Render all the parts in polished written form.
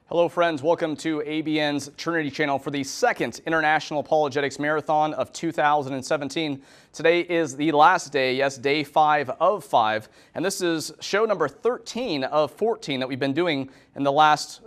Hello friends, welcome to ABN's Trinity channel for the second International Apologetics Marathon of 2017. Today is the last day, yes, day 5 of 5, and this is show number 13 of 14 that we've been doing in the last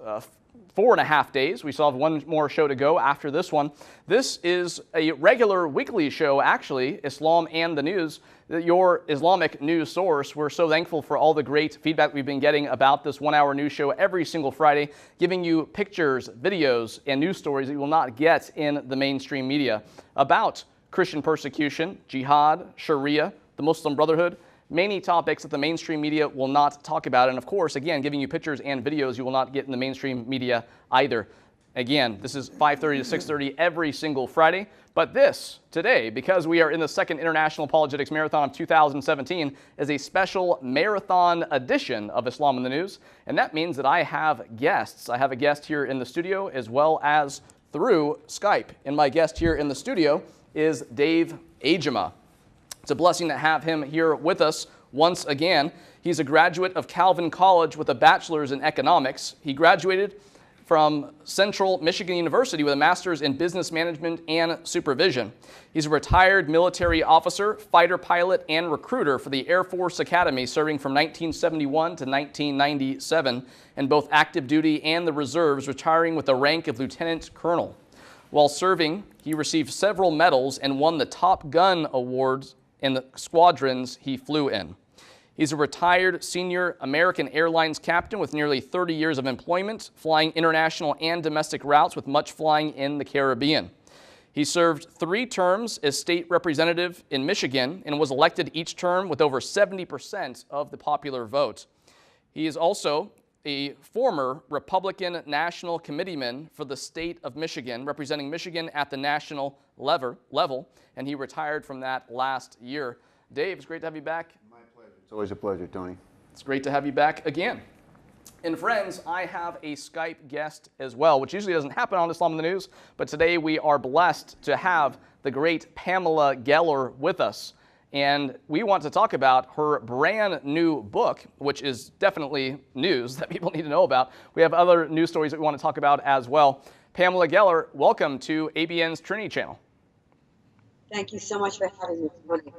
4.5 days. We still have one more show to go after this one. This is a regular weekly show, actually, Islam and the News, your Islamic news source. We're so thankful for all the great feedback we've been getting about this 1-hour news show every single Friday, giving you pictures, videos, and news stories that you will not get in the mainstream media about Christian persecution, jihad, Sharia, the Muslim Brotherhood, many topics that the mainstream media will not talk about. And of course, again, giving you pictures and videos you will not get in the mainstream media either. Again, this is 5:30 to 6:30 every single Friday. But this, today, because we are in the second International Apologetics Marathon of 2017, is a special marathon edition of Islam in the News. And that means that I have guests. I have a guest here in the studio as well as through Skype. And my guest here in the studio is Dave Ajema. It's a blessing to have him here with us once again. He's a graduate of Calvin College with a bachelor's in economics. He graduated from Central Michigan University with a master's in business management and supervision. He's a retired military officer, fighter pilot, and recruiter for the Air Force Academy, serving from 1971 to 1997 in both active duty and the reserves, retiring with the rank of lieutenant colonel. While serving, he received several medals and won the Top Gun awards in the squadrons he flew in. He's a retired senior American Airlines captain with nearly 30 years of employment, flying international and domestic routes with much flying in the Caribbean. He served 3 terms as state representative in Michigan and was elected each term with over 70% of the popular vote. He is also a former Republican National Committeeman for the state of Michigan, representing Michigan at the national level, and he retired from that last year. Dave, it's great to have you back. My pleasure. It's always a pleasure, Tony. It's great to have you back again. And friends, I have a Skype guest as well, which usually doesn't happen on Islam in the News, but today we are blessed to have the great Pamela Geller with us. And we want to talk about her brand new book, which is definitely news that people need to know about. We have other news stories that we want to talk about as well. Pamela Geller, welcome to ABN's Trinity channel. Thank you so much for having me this morning.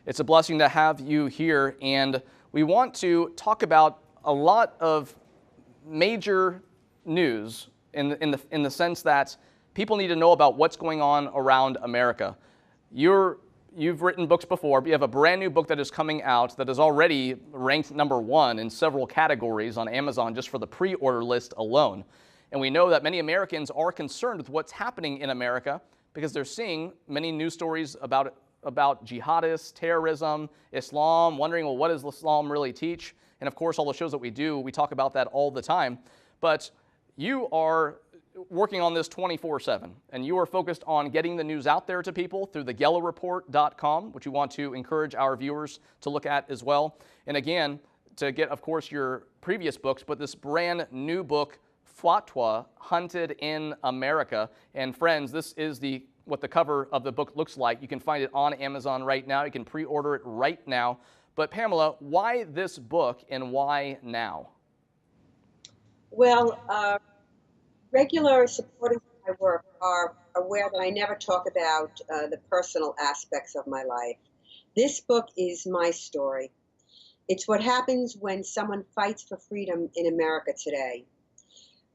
It's a blessing to have you here, and we want to talk about a lot of major news in the sense that people need to know about what's going on around America. You've written books before, but you have a brand new book that is coming out that is already ranked #1 in several categories on Amazon just for the pre-order list alone. And we know that many Americans are concerned with what's happening in America because they're seeing many news stories about jihadists, terrorism, Islam, wondering, well, what does Islam really teach? And of course, all the shows that we do, we talk about that all the time. But you are working on this 24/7, and you are focused on getting the news out there to people through thegellerreport.com, which we want to encourage our viewers to look at as well. And again, to get, of course, your previous books, but this brand new book, Fatwa, Hunted in America. And friends, this is what the cover of the book looks like. You can find it on Amazon right now. You can pre-order it right now. But Pamela, why this book and why now? Well, regular supporters of my work are aware that I never talk about the personal aspects of my life. This book is my story. It's what happens when someone fights for freedom in America today.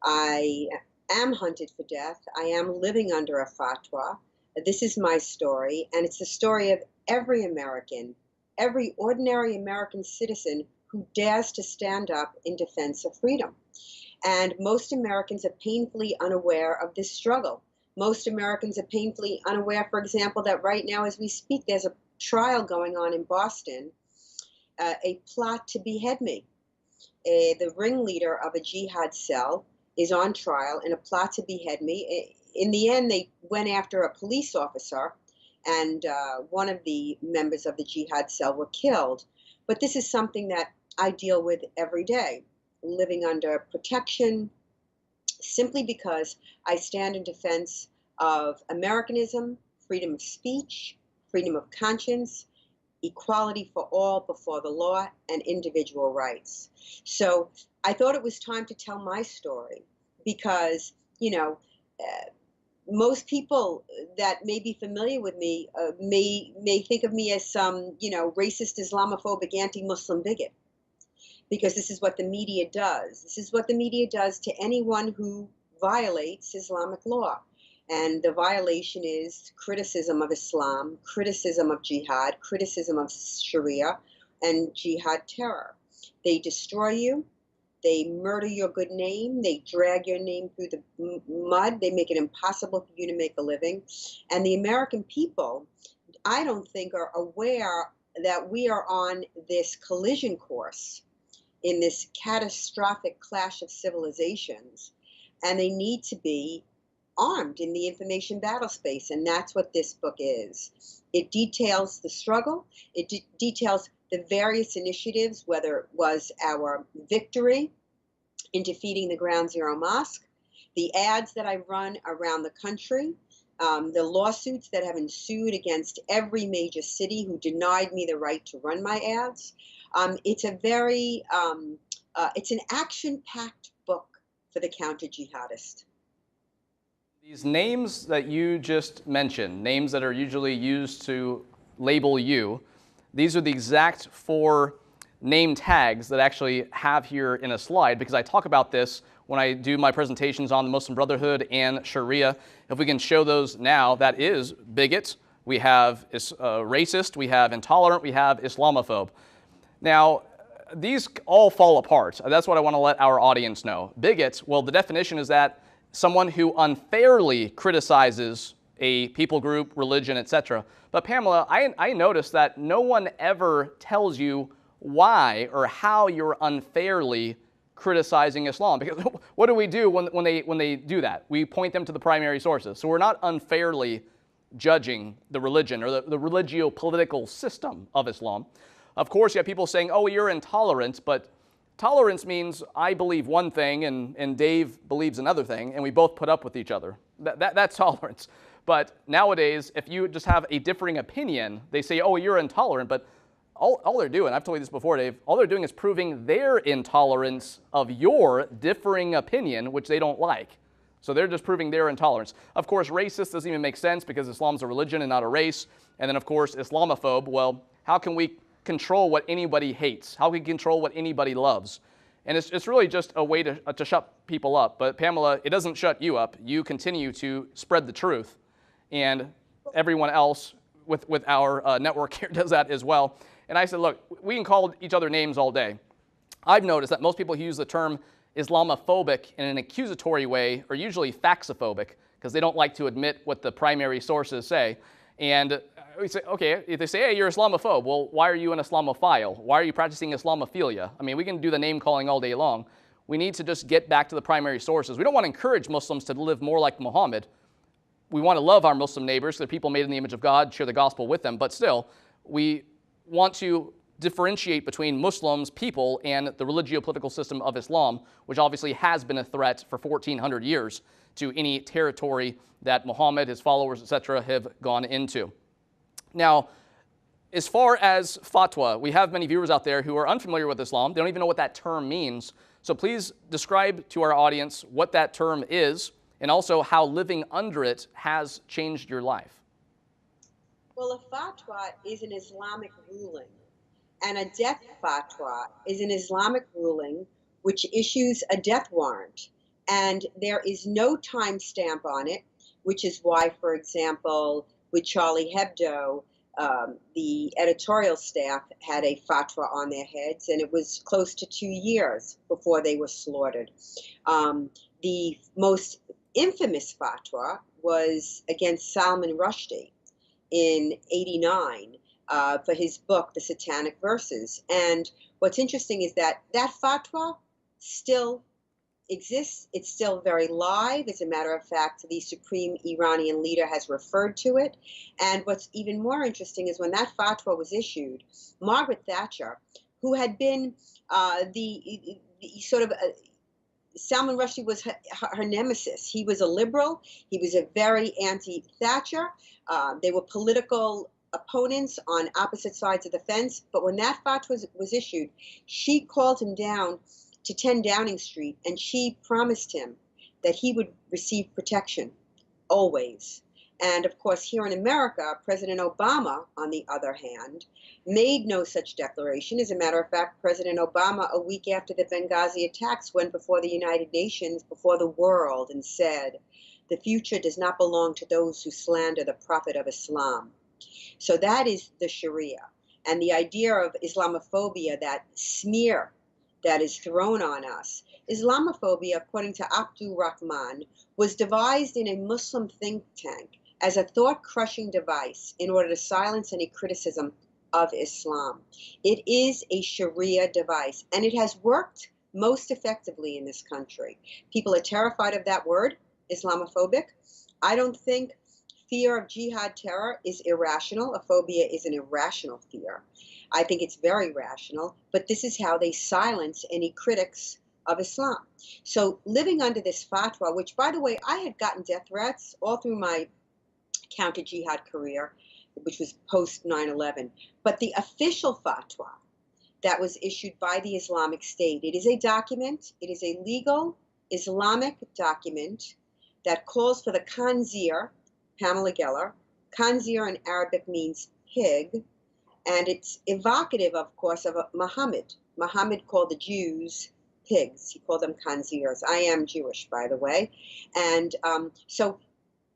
I am hunted for death. I am living under a fatwa. This is my story, and it's the story of every American, every ordinary American citizen who dares to stand up in defense of freedom. And most Americans are painfully unaware of this struggle. Most Americans are painfully unaware, for example, that right now as we speak, there's a trial going on in Boston, a plot to behead me. The ringleader of a jihad cell is on trial in a plot to behead me. In the end, they went after a police officer, and one of the members of the jihad cell were killed. But this is something that I deal with every day, living under protection, simply because I stand in defense of Americanism, freedom of speech, freedom of conscience, equality for all before the law, and individual rights. So I thought it was time to tell my story because, you know, most people that may be familiar with me may think of me as some, you know, racist, Islamophobic, anti-Muslim bigot, because this is what the media does. This is what the media does to anyone who violates Islamic law. And the violation is criticism of Islam, criticism of jihad, criticism of Sharia, and jihad terror. They destroy you. They murder your good name. They drag your name through the mud. They make it impossible for you to make a living. And the American people, I don't think, are aware that we are on this collision course in this catastrophic clash of civilizations. And they need to be armed in the information battle space. And that's what this book is. It details the struggle. It details the various initiatives, whether it was our victory in defeating the Ground Zero Mosque, the ads that I run around the country, the lawsuits that have ensued against every major city who denied me the right to run my ads. It's a very, it's an action-packed book for the counter-jihadist. These names that you just mentioned, names that are usually used to label you, these are the exact 4 name tags that I actually have here in a slide, because I talk about this when I do my presentations on the Muslim Brotherhood and Sharia. If we can show those now, that is bigot, we have racist, we have intolerant, we have Islamophobe. Now, these all fall apart. That's what I want to let our audience know. Bigot, well, the definition is that someone who unfairly criticizes a people group, religion, etc. But Pamela, I noticed that no one ever tells you why or how you're unfairly criticizing Islam. Because what do we do when they do that? We point them to the primary sources. So we're not unfairly judging the religion or the religio-political system of Islam. Of course, you have people saying, oh, you're intolerant, but tolerance means I believe one thing and Dave believes another thing, and we both put up with each other. That's tolerance. But nowadays, if you just have a differing opinion, they say, oh, you're intolerant, but all they're doing, I've told you this before, Dave, all they're doing is proving their intolerance of your differing opinion, which they don't like. So they're just proving their intolerance. Of course, racist doesn't even make sense because Islam's a religion and not a race. And then, of course, Islamophobe, well, how can we control what anybody hates? How can we control what anybody loves? And it's really just a way to shut people up. But Pamela, it doesn't shut you up. You continue to spread the truth. And everyone else with our network here does that as well. And I said, look, we can call each other names all day. I've noticed that most people who use the term Islamophobic in an accusatory way are usually faxophobic because they don't like to admit what the primary sources say. And we say, okay, if they say, hey, you're Islamophobe, well, why are you an Islamophile? Why are you practicing Islamophilia? I mean, we can do the name calling all day long. We need to just get back to the primary sources. We don't want to encourage Muslims to live more like Muhammad. We want to love our Muslim neighbors. They're people made in the image of God, share the gospel with them. But still, we want to differentiate between Muslims, people, and the religio-political system of Islam, which obviously has been a threat for 1,400 years to any territory that Muhammad, his followers, etc., have gone into. Now, as far as fatwa, we have many viewers out there who are unfamiliar with Islam. They don't even know what that term means. So please describe to our audience what that term is and also how living under it has changed your life. Well, a fatwa is an Islamic ruling, and a death fatwa is an Islamic ruling which issues a death warrant. And there is no timestamp on it, which is why, for example, with Charlie Hebdo, the editorial staff had a fatwa on their heads, and it was close to 2 years before they were slaughtered. The most infamous fatwa was against Salman Rushdie in '89 for his book, The Satanic Verses. And what's interesting is that that fatwa still exists. It's still very live. As a matter of fact, the supreme Iranian leader has referred to it. And what's even more interesting is when that fatwa was issued, Margaret Thatcher, who had been the sort of Salman Rushdie was her nemesis. He was a liberal. He was a very anti-Thatcher. They were political opponents on opposite sides of the fence. But when that fatwa was issued, she called him down to 10 Downing Street, and she promised him that he would receive protection always. And of course, here in America, President Obama, on the other hand, made no such declaration. As a matter of fact, President Obama, a week after the Benghazi attacks, went before the United Nations, before the world, and said, "The future does not belong to those who slander the Prophet of Islam." So that is the Sharia. And the idea of Islamophobia, that smear that is thrown on us. Islamophobia, according to Abdul Rahman, was devised in a Muslim think tank as a thought-crushing device in order to silence any criticism of Islam. It is a Sharia device, and it has worked most effectively in this country. People are terrified of that word, Islamophobic. I don't think fear of jihad terror is irrational. A phobia is an irrational fear. I think it's very rational, but this is how they silence any critics of Islam. So living under this fatwa, which, by the way, I had gotten death threats all through my counter-jihad career, which was post 9/11, but the official fatwa that was issued by the Islamic State, it is a document, it is a legal Islamic document that calls for the khanzir, Pamela Geller. Khanzir in Arabic means pig, and it's evocative, of course, of Muhammad. Muhammad called the Jews pigs. He called them khanzirs. I am Jewish, by the way. And so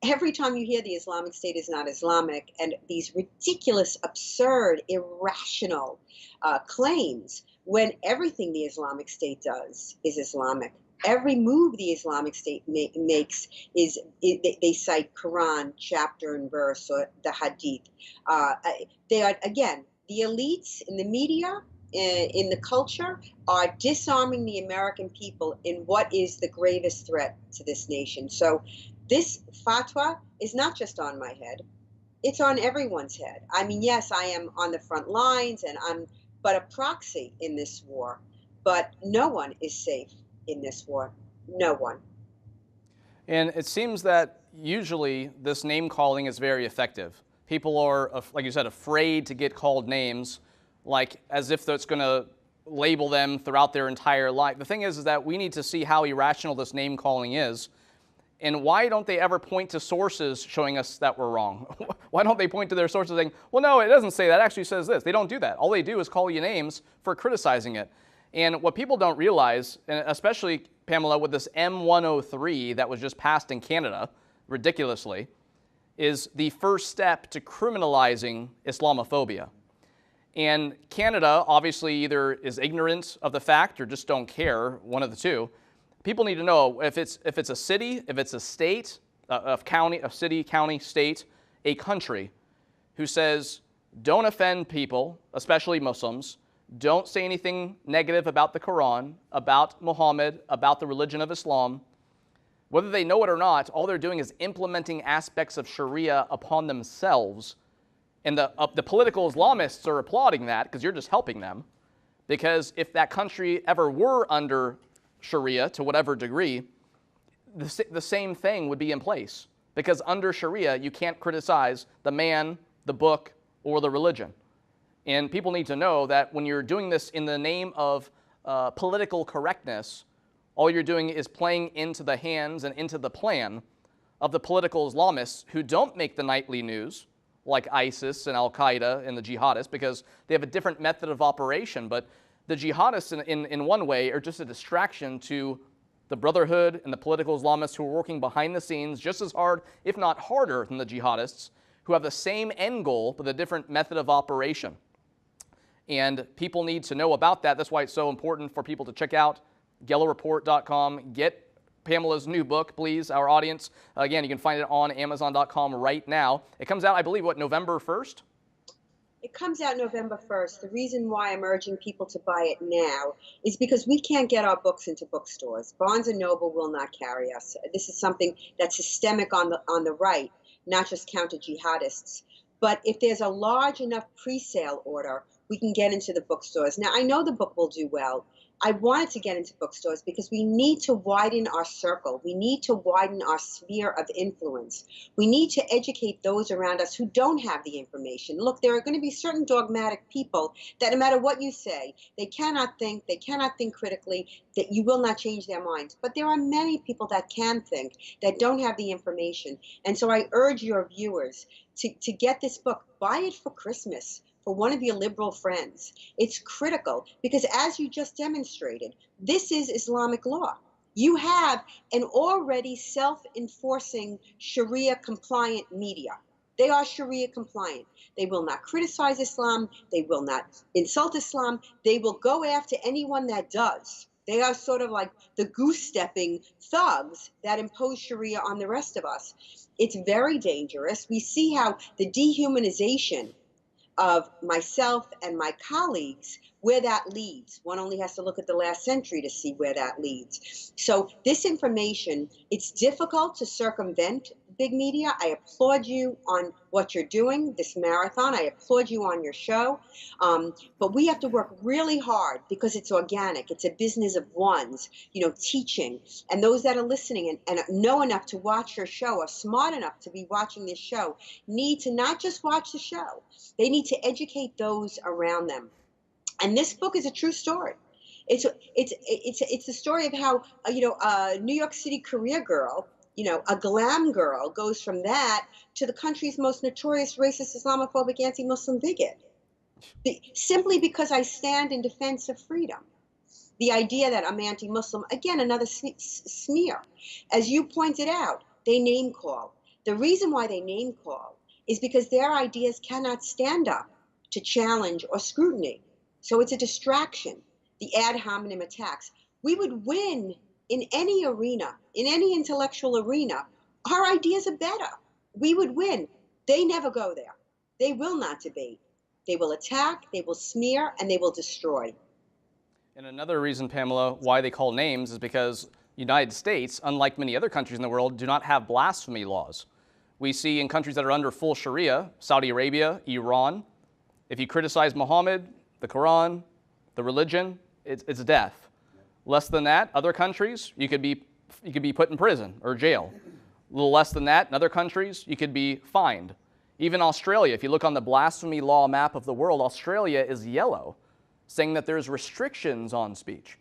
every time you hear the Islamic State is not Islamic, and these ridiculous, absurd, irrational claims, when everything the Islamic State does is Islamic. Every move the Islamic State makes is, they cite Quran, chapter and verse, or the Hadith. They are, again, the elites in the media, in the culture, are disarming the American people in what is the gravest threat to this nation. So this fatwa is not just on my head, it's on everyone's head. I mean, yes, I am on the front lines, and I'm but a proxy in this war, but no one is safe in this war. No one. And it seems that usually this name calling is very effective. People are, like you said, afraid to get called names, like as if that's going to label them throughout their entire life. The thing is that we need to see how irrational this name calling is. And why don't they ever point to sources showing us that we're wrong? Why don't they point to their sources saying, well, no, it doesn't say that, it actually says this. They don't do that. All they do is call you names for criticizing it. And what people don't realize, and especially, Pamela, with this M103 that was just passed in Canada, ridiculously, is the first step to criminalizing Islamophobia. And Canada obviously either is ignorant of the fact or just don't care, one of the two. People need to know if it's a city, if it's a state, a city, county, state, a country who says, don't offend people, especially Muslims, don't say anything negative about the Quran, about Muhammad, about the religion of Islam. Whether they know it or not, all they're doing is implementing aspects of Sharia upon themselves. And the political Islamists are applauding that because you're just helping them. Because if that country ever were under Sharia to whatever degree, the same thing would be in place. Because under Sharia, you can't criticize the man, the book, or the religion. And people need to know that when you're doing this in the name of political correctness, all you're doing is playing into the hands and into the plan of the political Islamists who don't make the nightly news, like ISIS and Al-Qaeda and the jihadists, because they have a different method of operation. But the jihadists, in one way, are just a distraction to the Brotherhood and the political Islamists who are working behind the scenes just as hard, if not harder, than the jihadists, who have the same end goal but a different method of operation. And people need to know about that. That's why it's so important for people to check out GellerReport.com. Get Pamela's new book, please, our audience. Again, you can find it on Amazon.com right now. It comes out, I believe, what, November 1st? It comes out November 1st. The reason why I'm urging people to buy it now is because we can't get our books into bookstores. Barnes & Noble will not carry us. This is something that's systemic on the right, not just counter-jihadists. But if there's a large enough pre-sale order, we can get into the bookstores. Now, I know the book will do well. I wanted to get into bookstores because we need to widen our circle. We need to widen our sphere of influence. We need to educate those around us who don't have the information. Look, there are going to be certain dogmatic people that no matter what you say, they cannot think critically, that you will not change their minds. But there are many people that can think, that don't have the information. And so I urge your viewers to get this book. Buy it for Christmas for one of your liberal friends. It's critical because, as you just demonstrated, this is Islamic law. You have an already self-enforcing Sharia compliant media. They are Sharia compliant. They will not criticize Islam. They will not insult Islam. They will go after anyone that does. They are sort of like the goose-stepping thugs that impose Sharia on the rest of us. It's very dangerous. We see how the dehumanization of myself and my colleagues, where that leads. One only has to look at the last century to see where that leads. So this information, it's difficult to circumvent big media. I applaud you on what you're doing, this marathon. I applaud you on your show. But we have to work really hard because it's organic. It's a business of ones, teaching. And those that are listening and know enough to watch your show, are smart enough to be watching this show, need to not just watch the show. They need to educate those around them. And this book is a true story. It's the story of how a New York City career girl, a glam girl, goes from that to the country's most notorious racist, Islamophobic, anti-Muslim bigot. Simply because I stand in defense of freedom. The idea that I'm anti-Muslim, again, another smear. As you pointed out, they name call. The reason why they name call is because their ideas cannot stand up to challenge or scrutiny. So it's a distraction, the ad hominem attacks. We would win in any arena, in any intellectual arena. Our ideas are better. We would win. They never go there. They will not debate. They will attack, they will smear, and they will destroy. And another reason, Pamela, why they call names is because the United States, unlike many other countries in the world, do not have blasphemy laws. We see in countries that are under full Sharia, Saudi Arabia, Iran, if you criticize Muhammad, the Quran, the religion, it's death. Less than that, other countries, you could be put in prison or jail. A little less than that, in other countries, you could be fined. Even Australia, if you look on the blasphemy law map of the world, Australia is yellow, saying that there's restrictions on speech.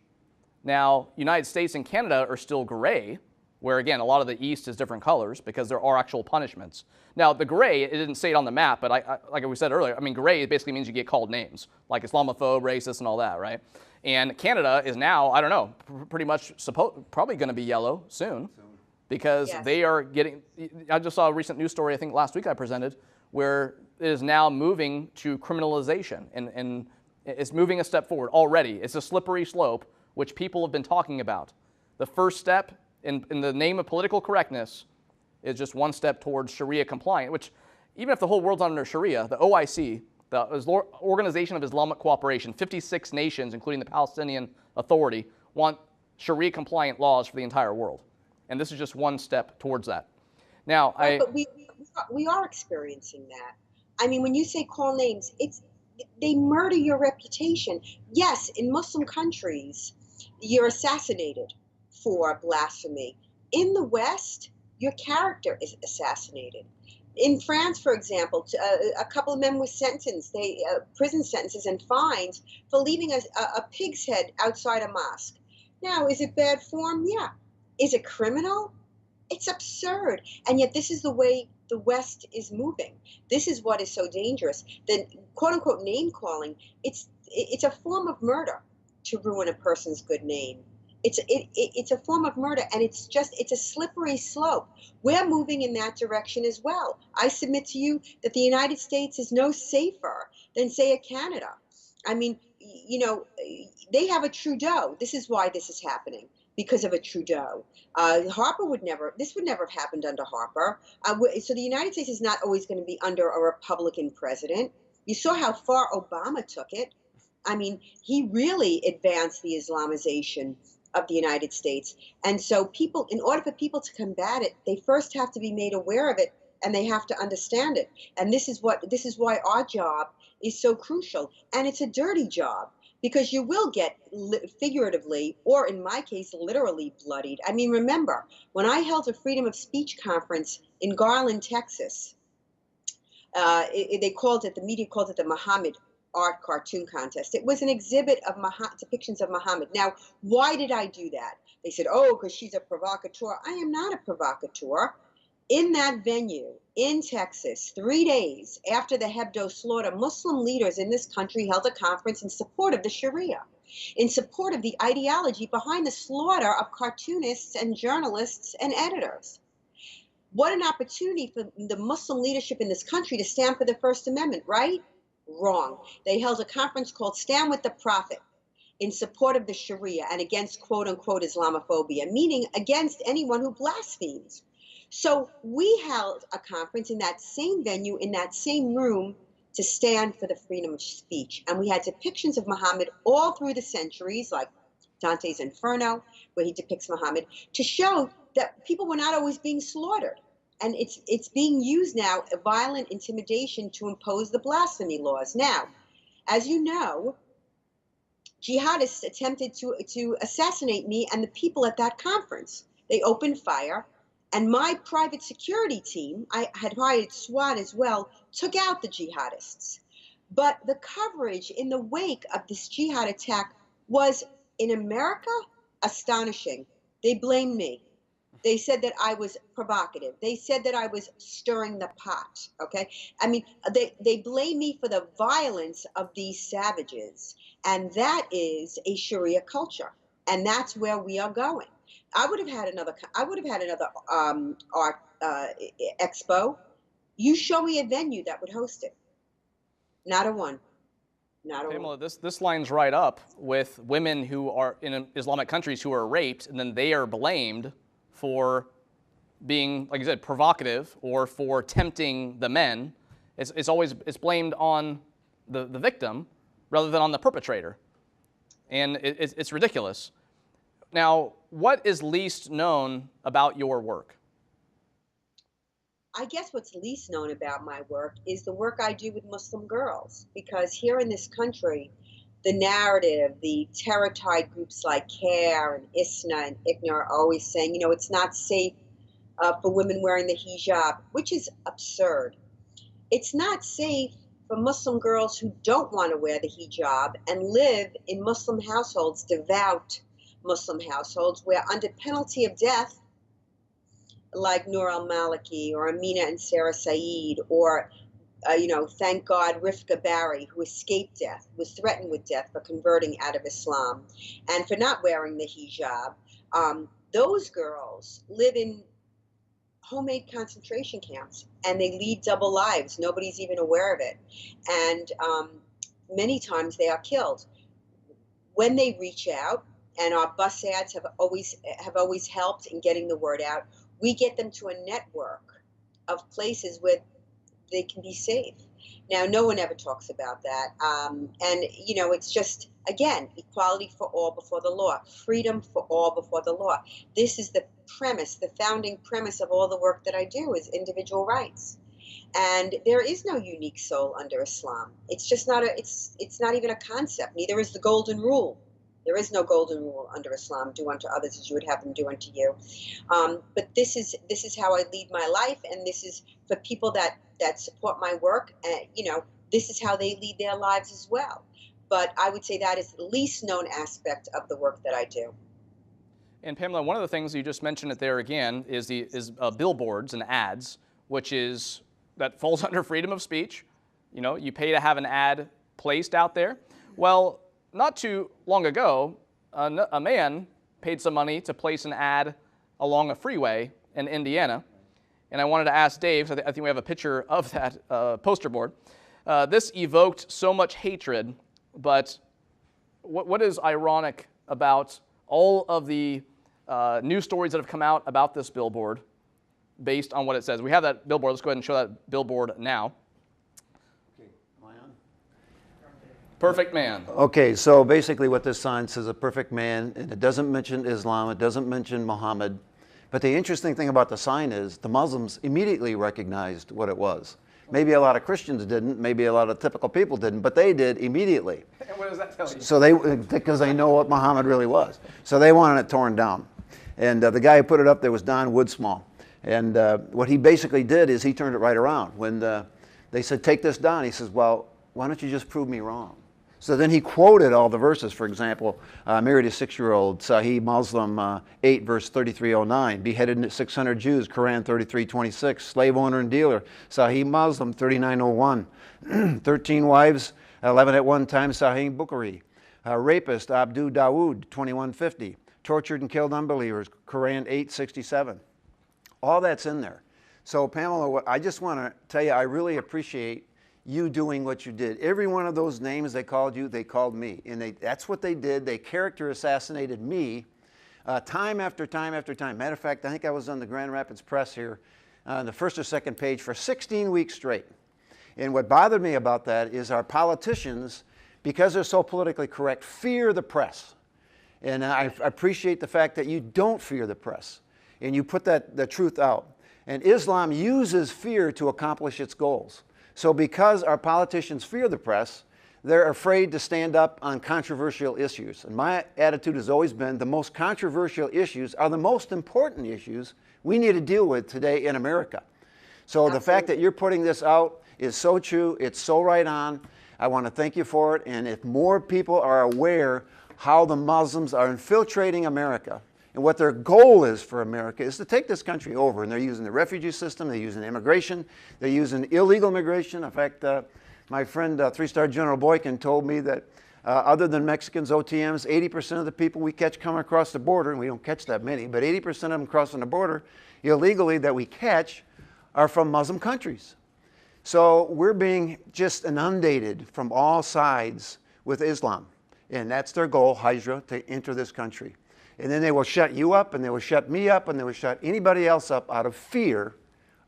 Now, United States and Canada are still gray, where again, a lot of the East is different colors because there are actual punishments. Now, the gray, it didn't say it on the map, but like we said earlier, gray basically means you get called names, like Islamophobe, racist, and all that, right? And Canada is now, I don't know, pretty much probably going to be yellow soon because yes. They are getting, I just saw a recent news story, I think last week I presented, where it is now moving to criminalization, and it's moving a step forward already. It's a slippery slope, which people have been talking about. The first step in the name of political correctness is just one step towards Sharia compliant, which even if the whole world's not under Sharia, the OIC, the Organization of Islamic Cooperation, 56 nations, including the Palestinian Authority, want Sharia compliant laws for the entire world. And this is just one step towards that. Now, right, but we are experiencing that. When you say call names, they murder your reputation. Yes, in Muslim countries, you're assassinated for blasphemy. In the West, your character is assassinated. In France, for example, a couple of men were sentenced, prison sentences and fines for leaving a pig's head outside a mosque. Now, is it bad form? Yeah. Is it criminal? It's absurd. And yet this is the way the West is moving. This is what is so dangerous. The quote-unquote name-calling, it's a form of murder to ruin a person's good name. It's a form of murder, and it's a slippery slope. We're moving in that direction as well. I submit to you that the United States is no safer than, say, a Canada. They have a Trudeau. This is why this is happening, because of a Trudeau. This would never have happened under Harper. So the United States is not always going to be under a Republican president. You saw how far Obama took it. He really advanced the Islamization of the United States. And so in order for people to combat it, they first have to be made aware of it, and they have to understand it. And this is why our job is so crucial. And it's a dirty job because you will get figuratively, or in my case, literally bloodied. I mean, remember, when I held a freedom of speech conference in Garland, Texas, the media called it the Muhammad art cartoon contest. It was an exhibit of depictions of Muhammad. Now, why did I do that? They said, oh, because she's a provocateur. I am not a provocateur. In that venue in Texas, 3 days after the Hebdo slaughter, Muslim leaders in this country held a conference in support of the Sharia, in support of the ideology behind the slaughter of cartoonists and journalists and editors. What an opportunity for the Muslim leadership in this country to stand for the First Amendment, right? Wrong. They held a conference called Stand with the Prophet in support of the Sharia and against quote unquote Islamophobia, meaning against anyone who blasphemes. So we held a conference in that same venue, in that same room, to stand for the freedom of speech. And we had depictions of Muhammad all through the centuries, like Dante's Inferno, where he depicts Muhammad, to show that people were not always being slaughtered. And it's being used now, violent intimidation, to impose the blasphemy laws. Now, as you know, jihadists attempted to assassinate me and the people at that conference. They opened fire, and my private security team, I had hired SWAT as well, took out the jihadists. But the coverage in the wake of this jihad attack was, in America, astonishing. They blamed me. They said that I was provocative. They said that I was stirring the pot, okay? I mean, they blame me for the violence of these savages. And that is a Sharia culture. And that's where we are going. I would have had another art expo. You show me a venue that would host it. Not a one. Not a Pamela, one. this lines right up with women who are in Islamic countries who are raped, and then they are blamed for being, like you said, provocative or for tempting the men. It's always blamed on the victim rather than on the perpetrator. And it's ridiculous. Now, what is least known about your work? I guess what's least known about my work is the work I do with Muslim girls, because here in this country, the narrative, the terror-tied groups like CARE and ISNA and ICNA are always saying, you know, it's not safe for women wearing the hijab, which is absurd. It's not safe for Muslim girls who don't want to wear the hijab and live in Muslim households, devout Muslim households, where under penalty of death, like Noor al-Maliki or Amina and Sarah Saeed, or thank God, Rifka Barry, who escaped death, was threatened with death for converting out of Islam and for not wearing the hijab. Those girls live in homemade concentration camps, and they lead double lives. Nobody's even aware of it. And many times they are killed. When they reach out, and our bus ads have always helped in getting the word out, we get them to a network of places where they can be safe. Now, no one ever talks about that. And, it's just, again, equality for all before the law, freedom for all before the law. This is the premise, the founding premise of all the work that I do, is individual rights. And there is no unique soul under Islam. It's just not it's not even a concept. Neither is the golden rule. There is no golden rule under Islam: do unto others as you would have them do unto you. But this is how I lead my life, and this is for people that support my work. This is how they lead their lives as well. But I would say that is the least known aspect of the work that I do. And Pamela, one of the things you just mentioned it there again is billboards and ads, that falls under freedom of speech. You pay to have an ad placed out there. Well, not too long ago, a man paid some money to place an ad along a freeway in Indiana. And I wanted to ask Dave, so I think we have a picture of that poster board. This evoked so much hatred, but what is ironic about all of the news stories that have come out about this billboard based on what it says? We have that billboard. Let's go ahead and show that billboard now. Perfect man. Okay, so basically what this sign says, a perfect man, and it doesn't mention Islam, it doesn't mention Muhammad. But the interesting thing about the sign is the Muslims immediately recognized what it was. Maybe a lot of Christians didn't, maybe a lot of typical people didn't, but they did immediately. And what does that tell you? So because they know what Muhammad really was. So they wanted it torn down. And the guy who put it up there was Don Woodsmall. And what he basically did is he turned it right around. When they said, take this down, he says, well, why don't you just prove me wrong? So then he quoted all the verses. For example, married a 6-year-old Sahih Muslim, 8 verse 3309, beheaded 600 Jews, Quran 3326, slave owner and dealer, Sahih Muslim 3901, 13 wives, 11 at one time, Sahih Bukhari, rapist Abdu Dawood 2150, tortured and killed unbelievers, Quran 867. All that's in there. So Pamela, I just want to tell you, I really appreciate you doing what you did. Every one of those names they called you, they called me. And that's what they did. They character assassinated me time after time after time. Matter of fact, I think I was on the Grand Rapids Press here on the first or second page for 16 weeks straight. And what bothered me about that is our politicians, because they're so politically correct, fear the press. And I appreciate the fact that you don't fear the press. And you put the truth out. And Islam uses fear to accomplish its goals. So because our politicians fear the press, they're afraid to stand up on controversial issues. And my attitude has always been the most controversial issues are the most important issues we need to deal with today in America. So the fact that you're putting this out is so true. It's so right on. I want to thank you for it. And if more people are aware how the Muslims are infiltrating America, and what their goal is for America is to take this country over. And they're using the refugee system, they're using immigration, they're using illegal immigration. In fact, my friend 3-star General Boykin told me that other than Mexicans, OTMs, 80% of the people we catch coming across the border, and we don't catch that many, but 80% of them crossing the border illegally that we catch are from Muslim countries. So we're being just inundated from all sides with Islam. And that's their goal, Hijra, to enter this country. And then they will shut you up, and they will shut me up, and they will shut anybody else up out of fear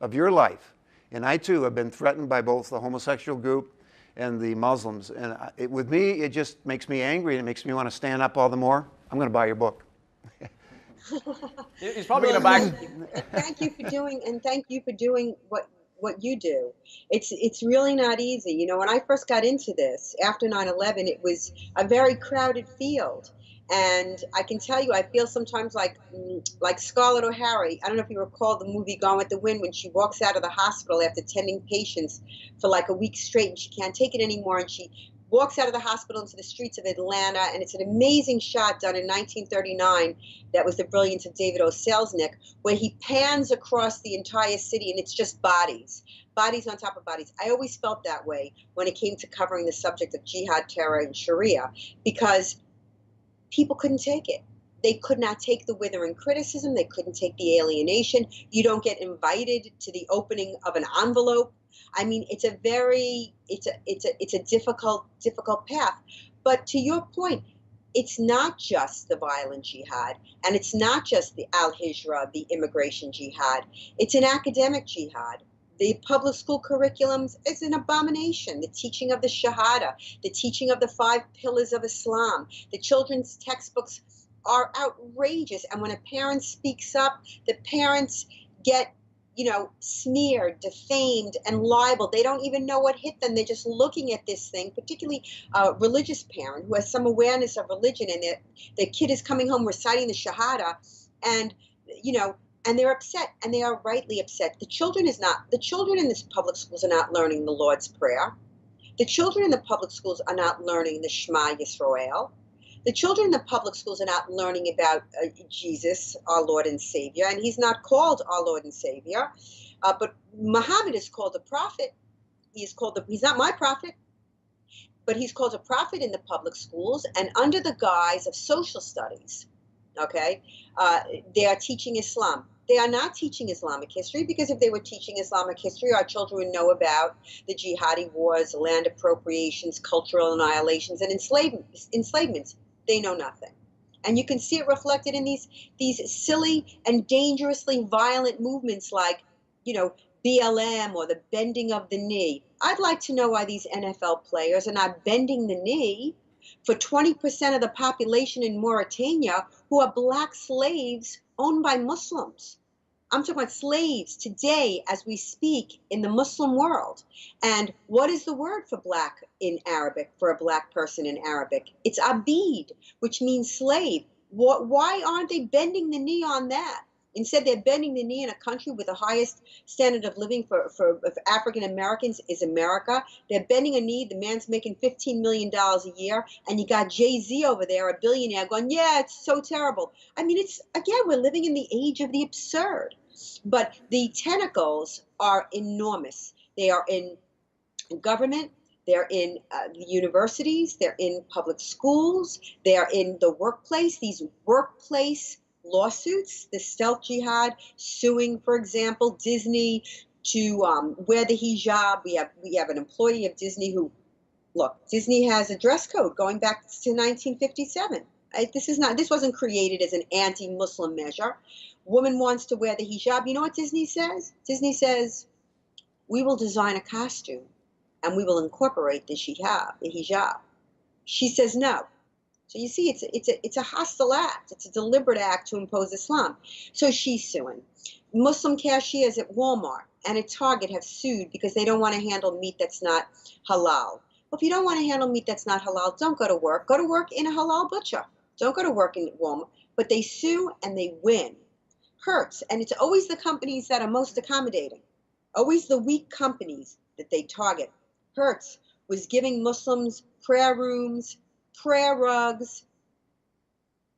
of your life. And I, too, have been threatened by both the homosexual group and the Muslims. And with me, it just makes me angry, and it makes me want to stand up all the more. I'm going to buy your book. He's probably going to back. Thank you for doing what you do. It's really not easy. You know, when I first got into this after 9/11, it was a very crowded field. And I can tell you, I feel sometimes like Scarlett O'Hara. I don't know if you recall the movie Gone with the Wind, when she walks out of the hospital after tending patients for like a week straight, and she can't take it anymore, and she walks out of the hospital into the streets of Atlanta, and it's an amazing shot done in 1939. That was the brilliance of David O. Selznick, where he pans across the entire city, and it's just bodies on top of bodies. I always felt that way when it came to covering the subject of jihad, terror, and Sharia, because people couldn't take it. They could not take the withering criticism. They couldn't take the alienation. You don't get invited to the opening of an envelope. I mean, it's a difficult path. But to your point, it's not just the violent jihad, and it's not just the al-hijra, the immigration jihad. It's an academic jihad. The public school curriculums is an abomination. The teaching of the Shahada, the teaching of the 5 pillars of Islam, the children's textbooks are outrageous. And when a parent speaks up, the parents get, smeared, defamed, and libeled. They don't even know what hit them. They're just looking at this thing, particularly a religious parent who has some awareness of religion, and their kid is coming home reciting the Shahada, and, and they're upset, and they are rightly upset. The children in this public schools are not learning the Lord's Prayer. The children in the public schools are not learning the Shema Yisrael. The children in the public schools are not learning about Jesus, our Lord and Savior, and he's not called our Lord and Savior. But Muhammad is called a prophet. He's not my prophet, but he's called a prophet in the public schools, and under the guise of social studies, okay, they are teaching Islam. They are not teaching Islamic history, because if they were teaching Islamic history, our children would know about the jihadi wars, land appropriations, cultural annihilations, and enslavements. They know nothing. And you can see it reflected in these silly and dangerously violent movements like, BLM or the bending of the knee. I'd like to know why these NFL players are not bending the knee for 20% of the population in Mauritania who are black slaves owned by Muslims. I'm talking about slaves today as we speak in the Muslim world. And what is the word for black in Arabic, for a black person in Arabic? It's abid, which means slave. Why aren't they bending the knee on that? Instead, they're bending the knee in a country with the highest standard of living for African Americans is America. They're bending a knee. The man's making $15 million a year. And you got Jay-Z over there, a billionaire, going, yeah, it's so terrible. I mean, again, we're living in the age of the absurd. But the tentacles are enormous. They are in government. They're in the universities. They're in public schools. They're in the workplace. These workplace lawsuits, the stealth jihad, suing, for example, Disney to wear the hijab. We have an employee of Disney who, look, Disney has a dress code going back to 1957. This wasn't created as an anti-Muslim measure. Woman wants to wear the hijab. You know what Disney says? Disney says, we will design a costume and we will incorporate the hijab. She says no. So you see, it's a hostile act. It's a deliberate act to impose Islam. So she's suing. Muslim cashiers at Walmart and at Target have sued because they don't want to handle meat that's not halal. Well, if you don't want to handle meat that's not halal, don't go to work. Go to work in a halal butcher. Don't go to work in Walmart. But they sue and they win. Hurts, and it's always the companies that are most accommodating. Always the weak companies that they target. Hertz was giving Muslims prayer rooms, prayer rugs,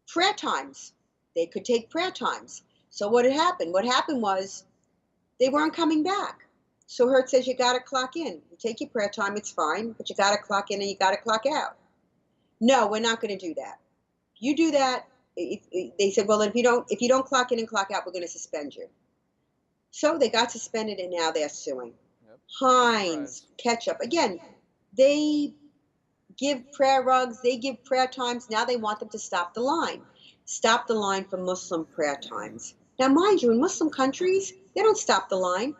prayer times. They could take prayer times. So what had happened? What happened was they weren't coming back. So Hertz says, you got to clock in. You take your prayer time, it's fine, but you got to clock in and you got to clock out. No, we're not going to do that. You do that. They said, well, if you don't clock in and clock out, we're going to suspend you. So they got suspended and now they're suing. Yep. Heinz, Ketchup. Again, they give prayer rugs, they give prayer times. Now they want them to stop the line. Stop the line for Muslim prayer times. Now, mind you, in Muslim countries, they don't stop the line.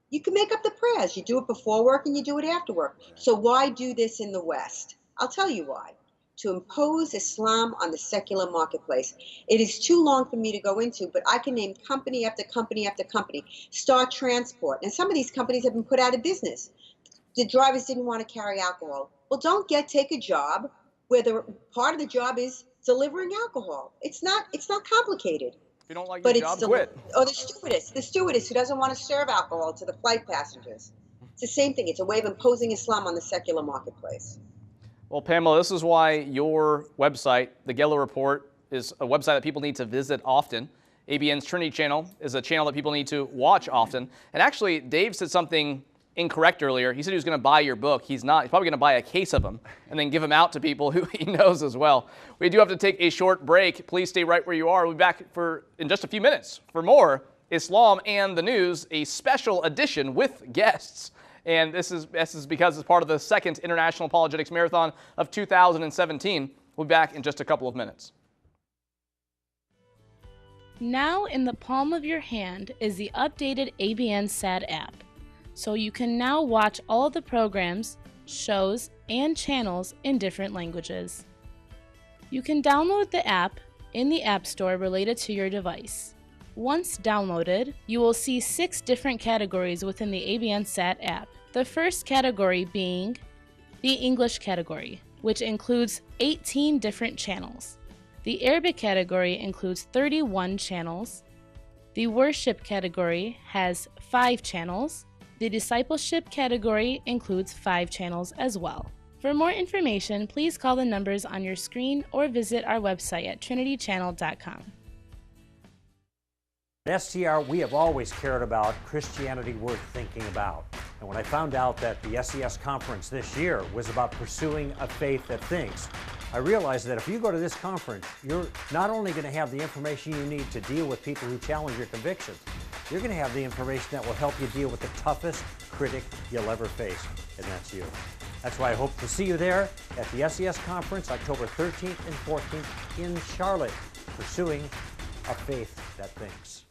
You can make up the prayers. You do it before work and you do it after work. So why do this in the West? I'll tell you why. To impose Islam on the secular marketplace. It is too long for me to go into, but I can name company after company after company. Star Transport. And some of these companies have been put out of business. The drivers didn't want to carry alcohol. Well, take a job where part of the job is delivering alcohol. It's not complicated. If you don't like your job, quit. Or the stewardess who doesn't want to serve alcohol to the flight passengers. It's the same thing. It's a way of imposing Islam on the secular marketplace. Well, Pamela, this is why your website, the Gello Report, is a website that people need to visit often. ABN's Trinity channel is a channel that people need to watch often. And actually, Dave said something incorrect earlier. He said he was going to buy your book. He's not. He's probably going to buy a case of them and then give them out to people who he knows as well. We do have to take a short break. Please stay right where you are. We'll be back in just a few minutes for more Islam and the News, a special edition with guests. And this is because it's part of the second International Apologetics Marathon of 2017. We'll be back in just a couple of minutes. Now in the palm of your hand is the updated ABN SAD app. So you can now watch all of the programs, shows, and channels in different languages. You can download the app in the App Store related to your device. Once downloaded, you will see 6 different categories within the ABN SAT app. The first category being the English category, which includes 18 different channels. The Arabic category includes 31 channels. The Worship category has 5 channels. The Discipleship category includes 5 channels as well. For more information, please call the numbers on your screen or visit our website at trinitychannel.com. At STR, we have always cared about Christianity worth thinking about. And when I found out that the SES conference this year was about pursuing a faith that thinks, I realized that if you go to this conference, you're not only going to have the information you need to deal with people who challenge your convictions, you're going to have the information that will help you deal with the toughest critic you'll ever face, and that's you. That's why I hope to see you there at the SES conference, October 13th and 14th in Charlotte, pursuing a faith that thinks.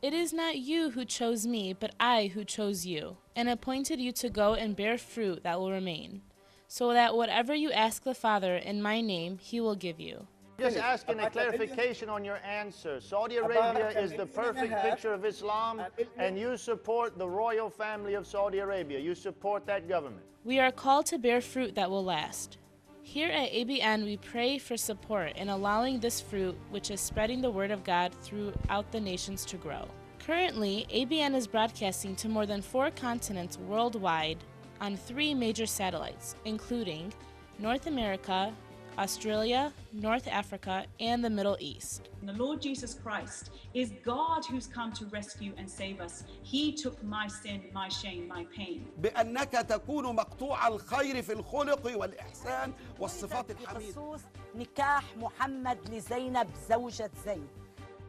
It is not you who chose me, but I who chose you, and appointed you to go and bear fruit that will remain, so that whatever you ask the Father in my name, he will give you. Just asking a clarification on your answer. Saudi Arabia is the perfect picture of Islam, and you support the royal family of Saudi Arabia. You support that government. We are called to bear fruit that will last. Here at ABN, we pray for support in allowing this fruit, which is spreading the word of God throughout the nations, to grow. Currently, ABN is broadcasting to more than 4 continents worldwide on 3 major satellites, including North America, Australia, North Africa, and the Middle East. The Lord Jesus Christ is God who's come to rescue and save us. He took my sin, my shame, my pain. بأنك تكون مقطوع الخير في الخلق والإحسان والصفات الحميدة. بخصوص نكاح محمد لزينب زوجة زيد.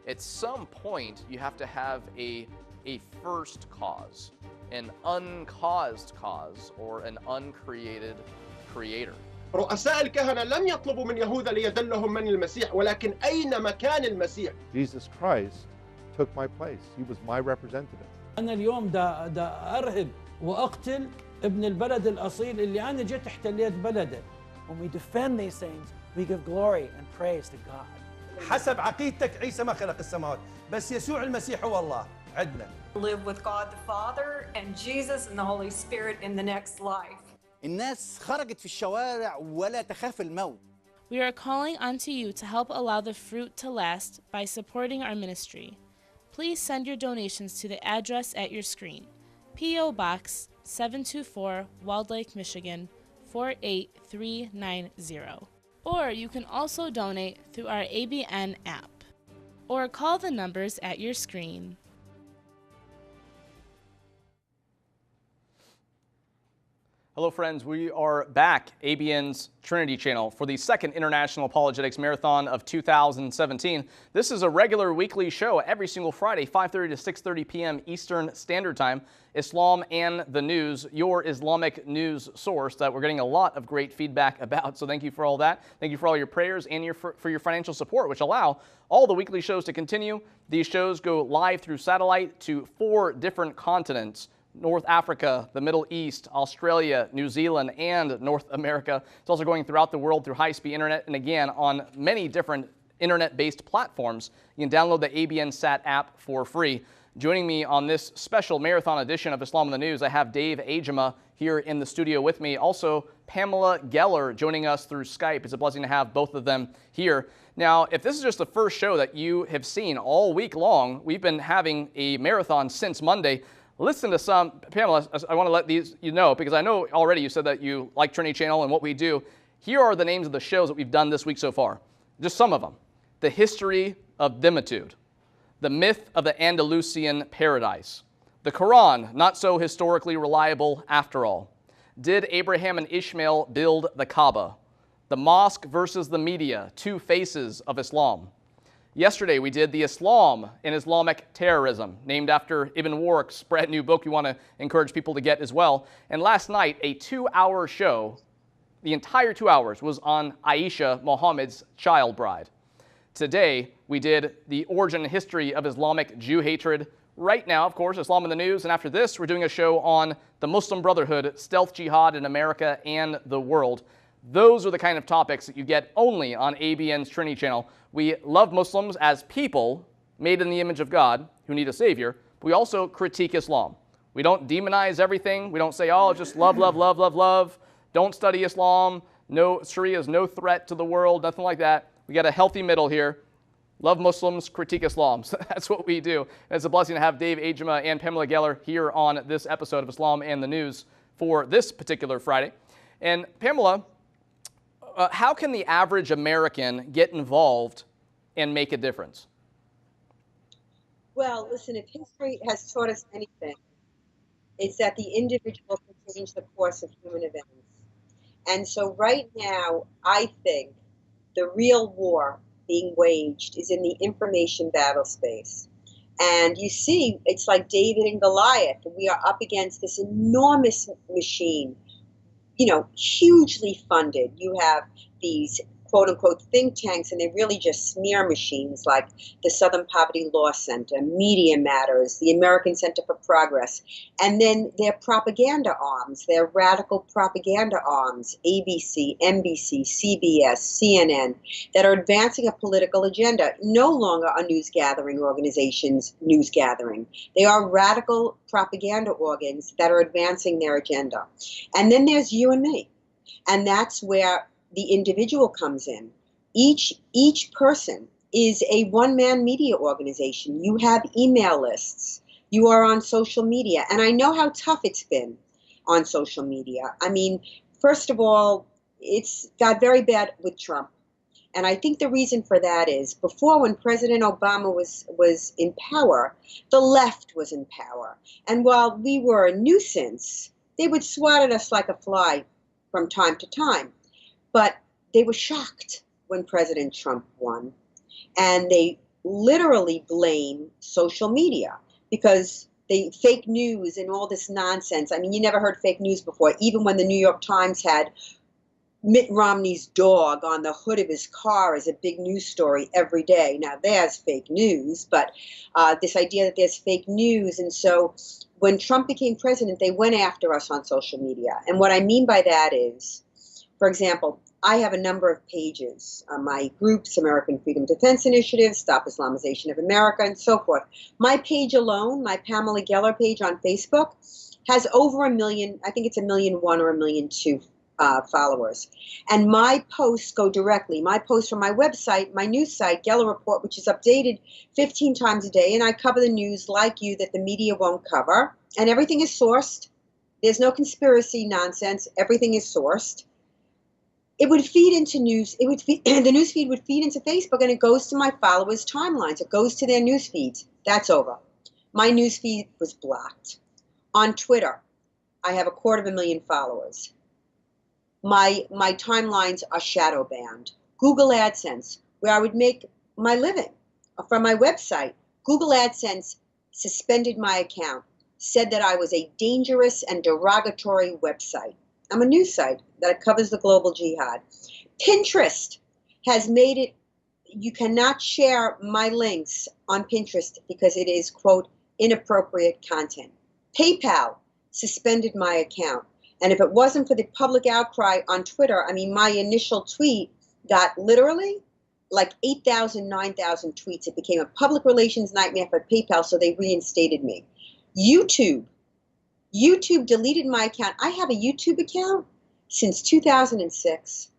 At some point, you have to have a first cause, an uncaused cause, or an uncreated creator. رؤساء الكهنة لم يطلبوا من يهوذا ليدلهم من المسيح، ولكن أين مكان المسيح؟ Jesus Christ took my place. He was my representative. أنا اليوم دا أرهب وأقتل ابن البلد الأصيل اللي أنا جيت احتليت بلده. When we defend these things, we give glory and praise to God. حسب عقيدتك عيسى ما خلق السماوات، بس يسوع المسيح هو الله عندنا. Live with God the Father and Jesus and the Holy Spirit in the next life. الناس خرجت في الشوارع ولا تخاف الموت. We are calling onto you to help allow the fruit to last by supporting our ministry. Please send your donations to the address at your screen. P.O. Box 724, Walled Lake, Michigan 48390. Or you can also donate through our ABN app. Or call the numbers at your screen. Hello friends, we are back, ABN's Trinity channel, for the second International Apologetics Marathon of 2017. This is a regular weekly show every single Friday, 5:30 to 6:30 p.m. Eastern Standard Time. Islam and the News, your Islamic news source that we're getting a lot of great feedback about. So thank you for all that. Thank you for all your prayers and for your financial support, which allow all the weekly shows to continue. These shows go live through satellite to 4 different continents: North Africa, the Middle East, Australia, New Zealand, and North America. It's also going throughout the world through high-speed internet, and again, on many different internet-based platforms. You can download the ABN Sat app for free. Joining me on this special marathon edition of Islam in the News, I have Dave Ajema here in the studio with me. Also, Pamela Geller joining us through Skype. It's a blessing to have both of them here. Now, if this is just the first show that you have seen all week long, we've been having a marathon since Monday. Listen to some, Pamela, I want to let these you know, because I know already you said that you like Trinity Channel and what we do. Here are the names of the shows that we've done this week so far. Just some of them. The History of Dimitude. The Myth of the Andalusian Paradise. The Quran, not so historically reliable after all. Did Abraham and Ishmael build the Kaaba? The Mosque versus the Media, 2 faces of Islam. Yesterday, we did the Islam and Islamic Terrorism, named after Ibn Warwick's brand new book we want to encourage people to get as well. And last night, a 2-hour show, the entire 2 hours, was on Aisha, Muhammad's child bride. Today, we did the origin and history of Islamic Jew hatred. Right now, of course, Islam in the News. And after this, we're doing a show on the Muslim Brotherhood, stealth jihad in America and the world. Those are the kind of topics that you get only on ABN's Trinity channel. We love Muslims as people made in the image of God who need a savior, but we also critique Islam. We don't demonize everything. We don't say, oh, just love, love, love, love, love. Don't study Islam. No, Sharia is no threat to the world, nothing like that. We got a healthy middle here. Love Muslims, critique Islam. So that's what we do. And it's a blessing to have Dave Ajema and Pamela Geller here on this episode of Islam and the News for this particular Friday. And Pamela, how can the average American get involved and make a difference? Well, listen, if history has taught us anything, it's that the individual can change the course of human events. And so right now, I think the real war being waged is in the information battle space. And you see, it's like David and Goliath. We are up against this enormous machine, you know, hugely funded. You have these quote unquote think tanks, and they're really just smear machines like the Southern Poverty Law Center, Media Matters, the American Center for Progress. And then their propaganda arms, their radical propaganda arms, ABC, NBC, CBS, CNN, that are advancing a political agenda. No longer are news gathering organizations news gathering. They are radical propaganda organs that are advancing their agenda. And then there's you and me. And that's where the individual comes in. Each person is a one-man media organization. You have email lists. You are on social media. And I know how tough it's been on social media. I mean, first of all, it's got very bad with Trump. And I think the reason for that is before, when President Obama was in power, the left was in power. And while we were a nuisance, they would swat at us like a fly from time to time. But they were shocked when President Trump won. And they literally blame social media because the fake news and all this nonsense. I mean, you never heard fake news before. Even when the New York Times had Mitt Romney's dog on the hood of his car as a big news story every day. Now, there's fake news, but this idea that there's fake news. And so when Trump became president, they went after us on social media. And what I mean by that is, for example, I have a number of pages, my groups, American Freedom Defense Initiative, Stop Islamization of America, and so forth. My page alone, my Pamela Geller page on Facebook, has over 1 million, I think it's 1,000,001 or 1,000,002 followers. And my posts go directly, my posts from my website, my news site, Geller Report, which is updated 15 times a day, and I cover the news like you that the media won't cover, and everything is sourced. There's no conspiracy nonsense. Everything is sourced. It would feed into news. It would feed, the news feed would feed into Facebook, and it goes to my followers' timelines. It goes to their news feeds. That's over. My news feed was blocked. On Twitter, I have 250,000 followers. My timelines are shadow banned. Google AdSense, where I would make my living from my website, Google AdSense suspended my account, said that I was a dangerous and derogatory website. I'm a news site that covers the global jihad. Pinterest has made it, you cannot share my links on Pinterest because it is, quote, inappropriate content. PayPal suspended my account. And if it wasn't for the public outcry on Twitter, I mean, my initial tweet got literally like 8,000, 9,000 tweets. It became a public relations nightmare for PayPal, so they reinstated me. YouTube deleted my account. I have a YouTube account since 2006.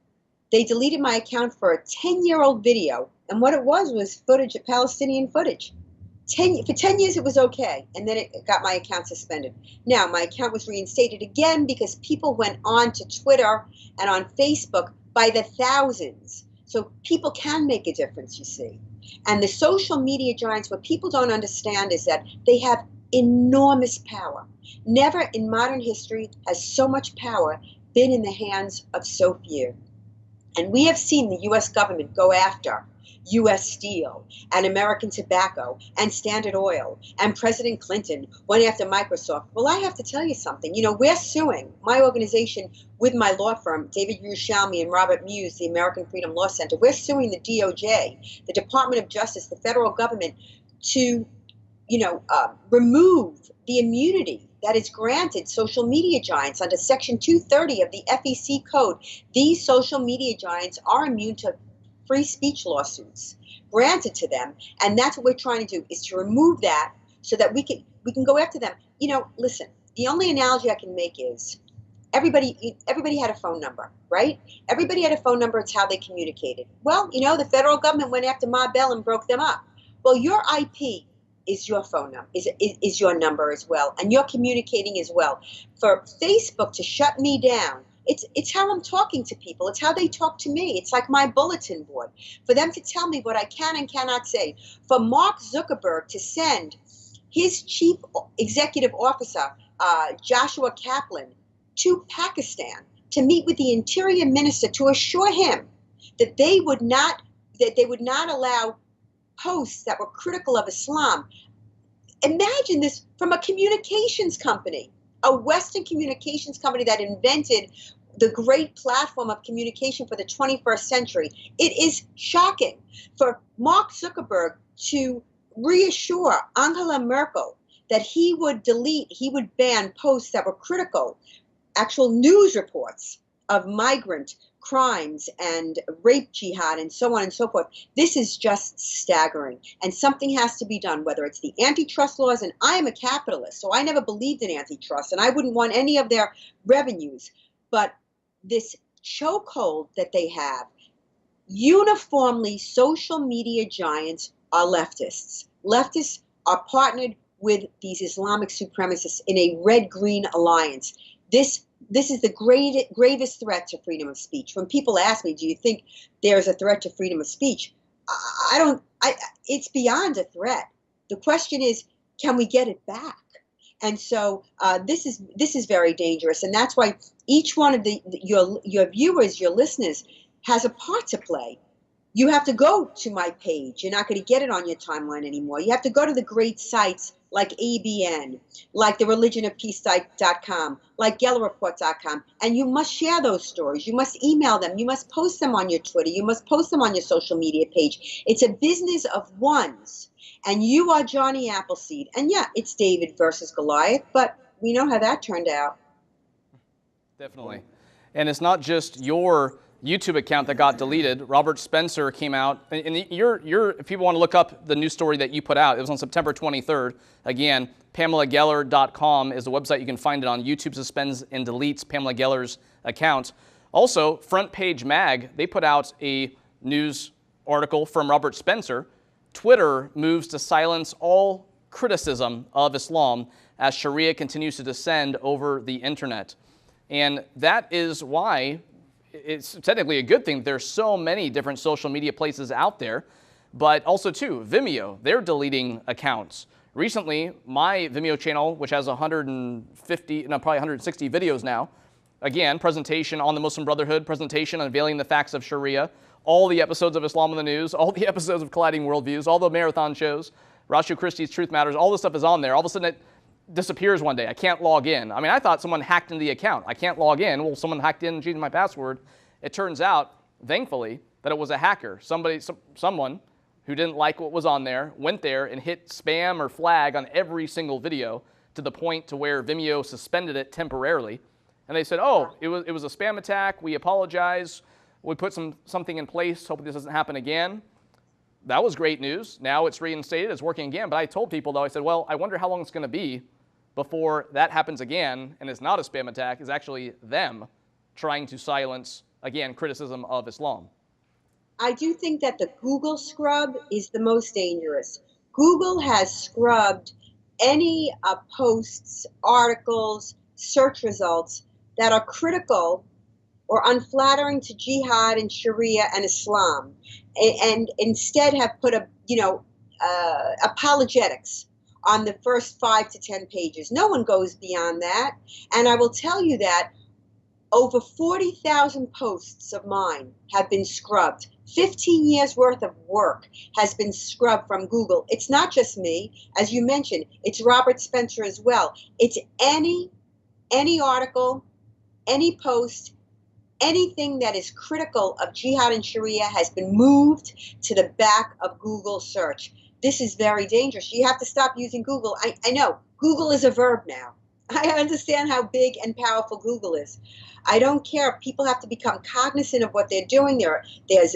They deleted my account for a 10-year-old video, and what it was footage, Palestinian footage. For 10 years it was okay, and then it got my account suspended. Now, my account was reinstated again because people went on to Twitter and on Facebook by the thousands. So people can make a difference, you see. And the social media giants, what people don't understand is that they have enormous power. Never in modern history has so much power been in the hands of so few. And we have seen the U.S. government go after U.S. Steel and American Tobacco and Standard Oil, and President Clinton went after Microsoft. Well, I have to tell you something. You know, we're suing, my organization with my law firm, David Yerushalmi and Robert Muse, the American Freedom Law Center, we're suing the DOJ, the Department of Justice, the federal government, to, remove the immunity that is granted social media giants under Section 230 of the FEC Code. These social media giants are immune to free speech lawsuits granted to them, and that's what we're trying to do, is to remove that so that we can go after them. You know, listen, the only analogy I can make is everybody had a phone number, right? Everybody had a phone number. It's how they communicated. Well, the federal government went after Ma Bell and broke them up. Well, your IP is your phone number, is your number as well, and you're communicating as well. For Facebook to shut me down, it's how I'm talking to people. It's how they talk to me. It's like my bulletin board. For them to tell me what I can and cannot say. For Mark Zuckerberg to send his chief executive officer, Joshua Kaplan, to Pakistan to meet with the interior minister to assure him that they would not allow posts that were critical of Islam. Imagine this from a communications company, a Western communications company that invented the great platform of communication for the 21st century. It is shocking for Mark Zuckerberg to reassure Angela Merkel that he would ban posts that were critical, actual news reports of migrant crimes and rape jihad and so on and so forth. This is just staggering, and something has to be done, whether it's the antitrust laws, and I am a capitalist, so I never believed in antitrust, and I wouldn't want any of their revenues, but this chokehold that they have, uniformly social media giants are leftists. Leftists are partnered with these Islamic supremacists in a red-green alliance. This is the gravest threat to freedom of speech. When people ask me, do you think there's a threat to freedom of speech? It's beyond a threat. The question is, can we get it back? And so this is very dangerous. And that's why each one of your viewers, your listeners, has a part to play. You have to go to my page. You're not going to get it on your timeline anymore. You have to go to the great sites like ABN, like thereligionofpeace.com, like GellerReport.com, and you must share those stories. You must email them. You must post them on your Twitter. You must post them on your social media page. It's a business of ones, and you are Johnny Appleseed. And yeah, it's David versus Goliath, but we know how that turned out. Definitely. And it's not just your YouTube account that got deleted. Robert Spencer came out, and if people want to look up the news story that you put out, it was on September 23rd. Again, PamelaGeller.com is the website. You can find it on. YouTube suspends and deletes Pamela Geller's account. Also, Front Page Mag, they put out a news article from Robert Spencer. Twitter moves to silence all criticism of Islam as Sharia continues to descend over the internet. And that is why it's technically a good thing. There's so many different social media places out there, but also too, Vimeo, they're deleting accounts. Recently, my Vimeo channel, which has probably 160 videos now, again, presentation on the Muslim Brotherhood, presentation unveiling the facts of Sharia, all the episodes of Islam in the News, all the episodes of Colliding Worldviews, all the marathon shows, Rashu Christie's Truth Matters, all this stuff is on there. All of a sudden it disappears one day. I can't log in. I mean, I thought someone hacked into the account. I can't log in. Well, someone hacked in and changed my password. It turns out, thankfully, that it was a hacker. Someone who didn't like what was on there went there and hit spam or flag on every single video to the point to where Vimeo suspended it temporarily. And they said, oh, it was a spam attack. We apologize. We put something in place. Hopefully this doesn't happen again. That was great news. Now it's reinstated. It's working again. But I told people, though, I said, well, I wonder how long it's going to be before that happens again, and it's not a spam attack, it's actually them trying to silence, again, criticism of Islam. I do think that the Google scrub is the most dangerous. Google has scrubbed any posts, articles, search results that are critical or unflattering to jihad and Sharia and Islam, and instead have put apologetics on the first 5 to 10 pages. No one goes beyond that. And I will tell you that over 40,000 posts of mine have been scrubbed. 15 years worth of work has been scrubbed from Google. It's not just me. As you mentioned, it's Robert Spencer as well. It's any article, any post, anything that is critical of jihad and Sharia has been moved to the back of Google search. This is very dangerous. You have to stop using Google. I know, Google is a verb now. I understand how big and powerful Google is. I don't care. People have to become cognizant of what they're doing. There's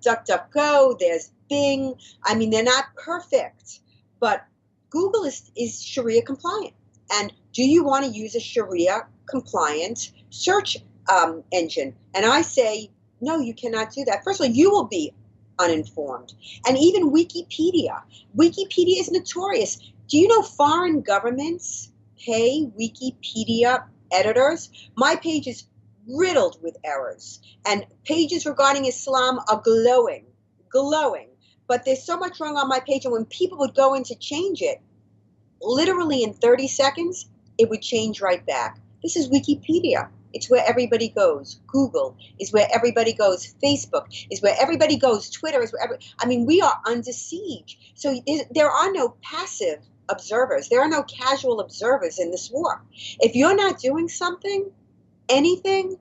DuckDuckGo, there's Bing. I mean, they're not perfect, but Google is Sharia compliant. And do you want to use a Sharia compliant search engine? And I say, no, you cannot do that. First of all, you will be uninformed. And even Wikipedia is notorious. Do you know foreign governments pay Wikipedia editors? My page is riddled with errors, and pages regarding Islam are glowing. But there's so much wrong on my page, and when people would go in to change it, literally in 30 seconds, it would change right back. This is Wikipedia. It's where everybody goes. Google is where everybody goes. Facebook is where everybody goes. Twitter is where we are under siege. So there are no passive observers. There are no casual observers in this war. If you're not doing something, anything,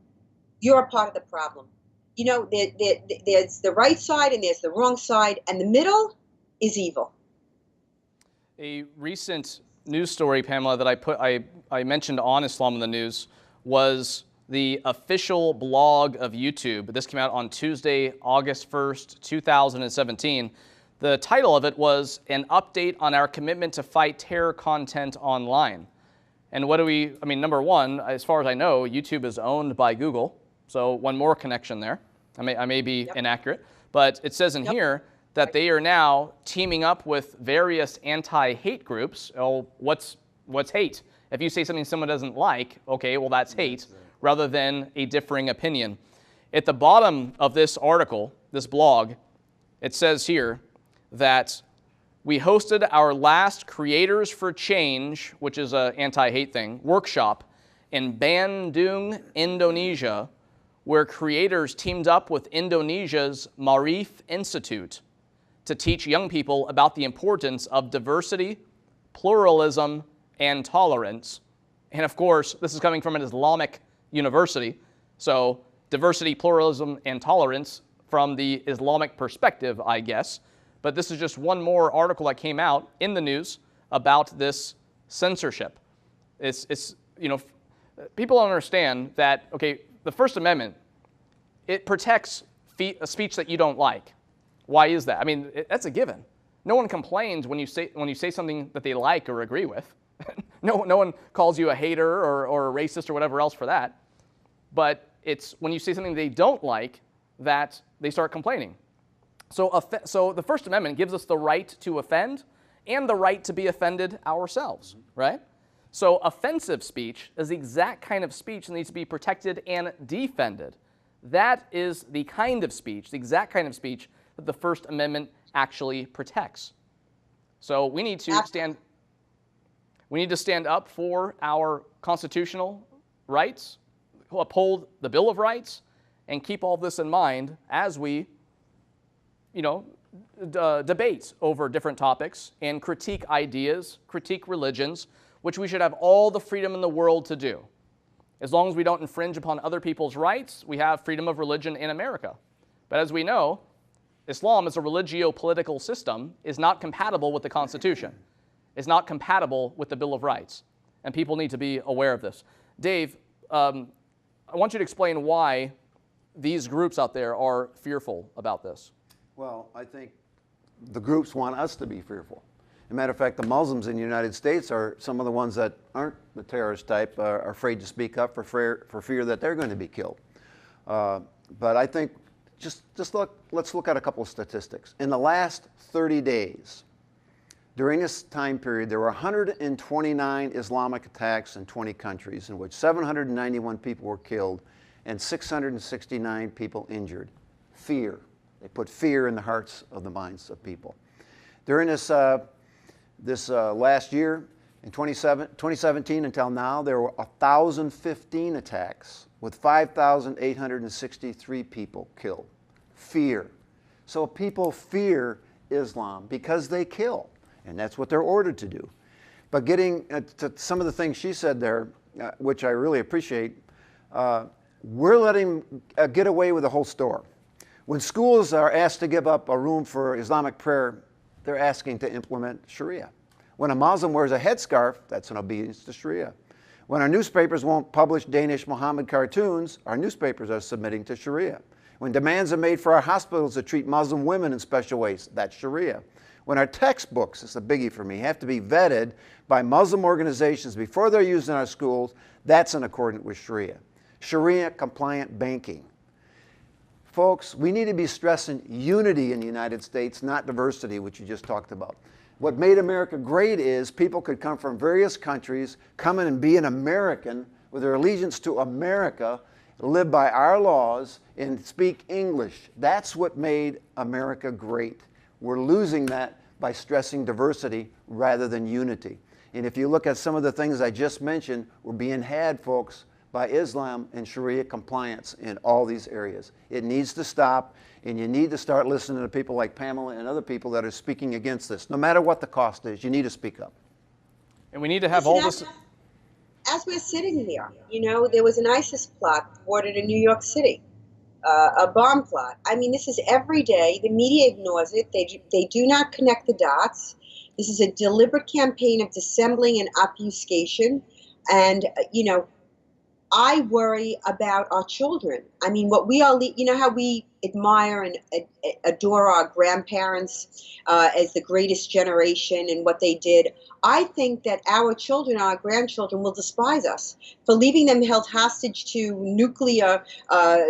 you're a part of the problem. You know, there's the right side and there's the wrong side, and the middle is evil. A recent news story, Pamela, that I mentioned on Islam in the News was the official blog of YouTube. This came out on Tuesday, August 1st, 2017. The title of it was An Update on Our Commitment to Fight Terror Content Online. And what do we, I mean, number one, as far as I know, YouTube is owned by Google. So one more connection there. I may be inaccurate, but it says in here that they are now teaming up with various anti-hate groups. Oh, what's hate? If you say something someone doesn't like, okay, well that's hate, rather than a differing opinion. At the bottom of this article, this blog, it says here that we hosted our last Creators for Change, which is an anti-hate thing, workshop in Bandung, Indonesia, where creators teamed up with Indonesia's Marif Institute to teach young people about the importance of diversity, pluralism, and tolerance. And of course, this is coming from an Islamic university, so diversity, pluralism, and tolerance from the Islamic perspective, I guess. But this is just one more article that came out in the news about this censorship. It's you know, people don't understand that, okay, the First Amendment, it protects a speech that you don't like. Why is that? I mean, that's a given. No one complains when you say something that they like or agree with. No one calls you a hater or a racist or whatever else for that. But it's when you say something they don't like that they start complaining. So the First Amendment gives us the right to offend and the right to be offended ourselves, right? So offensive speech is the exact kind of speech that needs to be protected and defended. That is the kind of speech, the exact kind of speech that the First Amendment actually protects. So we need to stand up for our constitutional rights, uphold the Bill of Rights, and keep all this in mind as we, you know, debate over different topics and critique ideas, critique religions, which we should have all the freedom in the world to do. As long as we don't infringe upon other people's rights, we have freedom of religion in America. But as we know, Islam as a religio-political system is not compatible with the Constitution. It's not compatible with the Bill of Rights. And people need to be aware of this. Dave, I want you to explain why these groups out there are fearful about this. Well, I think the groups want us to be fearful. As a matter of fact, the Muslims in the United States are some of the ones that aren't the terrorist type, are afraid to speak up for fear that they're going to be killed. But I think let's look at a couple of statistics. In the last 30 days, during this time period, there were 129 Islamic attacks in 20 countries in which 791 people were killed and 669 people injured. Fear. They put fear in the hearts of the minds of people. During this last year, in 2017 until now, there were 1,015 attacks with 5,863 people killed. Fear. So people fear Islam because they kill, and that's what they're ordered to do. But getting to some of the things she said there, which I really appreciate, we're letting get away with the whole store. When schools are asked to give up a room for Islamic prayer, they're asking to implement Sharia. When a Muslim wears a headscarf, that's an obedience to Sharia. When our newspapers won't publish Danish Muhammad cartoons, our newspapers are submitting to Sharia. When demands are made for our hospitals to treat Muslim women in special ways, that's Sharia. When our textbooks, it's a biggie for me, have to be vetted by Muslim organizations before they're used in our schools, that's in accordance with Sharia. Sharia-compliant banking. Folks, we need to be stressing unity in the United States, not diversity, which you just talked about. What made America great is people could come from various countries, come in and be an American with their allegiance to America, live by our laws, and speak English. That's what made America great. We're losing that by stressing diversity rather than unity. And if you look at some of the things I just mentioned, we're being had, folks, by Islam and Sharia compliance in all these areas. It needs to stop, and you need to start listening to people like Pamela and other people that are speaking against this. No matter what the cost is, you need to speak up. And we need to have all this... as we're sitting here, there was an ISIS plot thwarted in New York City, a bomb plot. I mean, this is every day. The media ignores it. They do not connect the dots. This is a deliberate campaign of dissembling and obfuscation. And, I worry about our children. I mean, what we all, how we admire and adore our grandparents as the greatest generation and what they did. I think that our children, our grandchildren, will despise us for leaving them held hostage to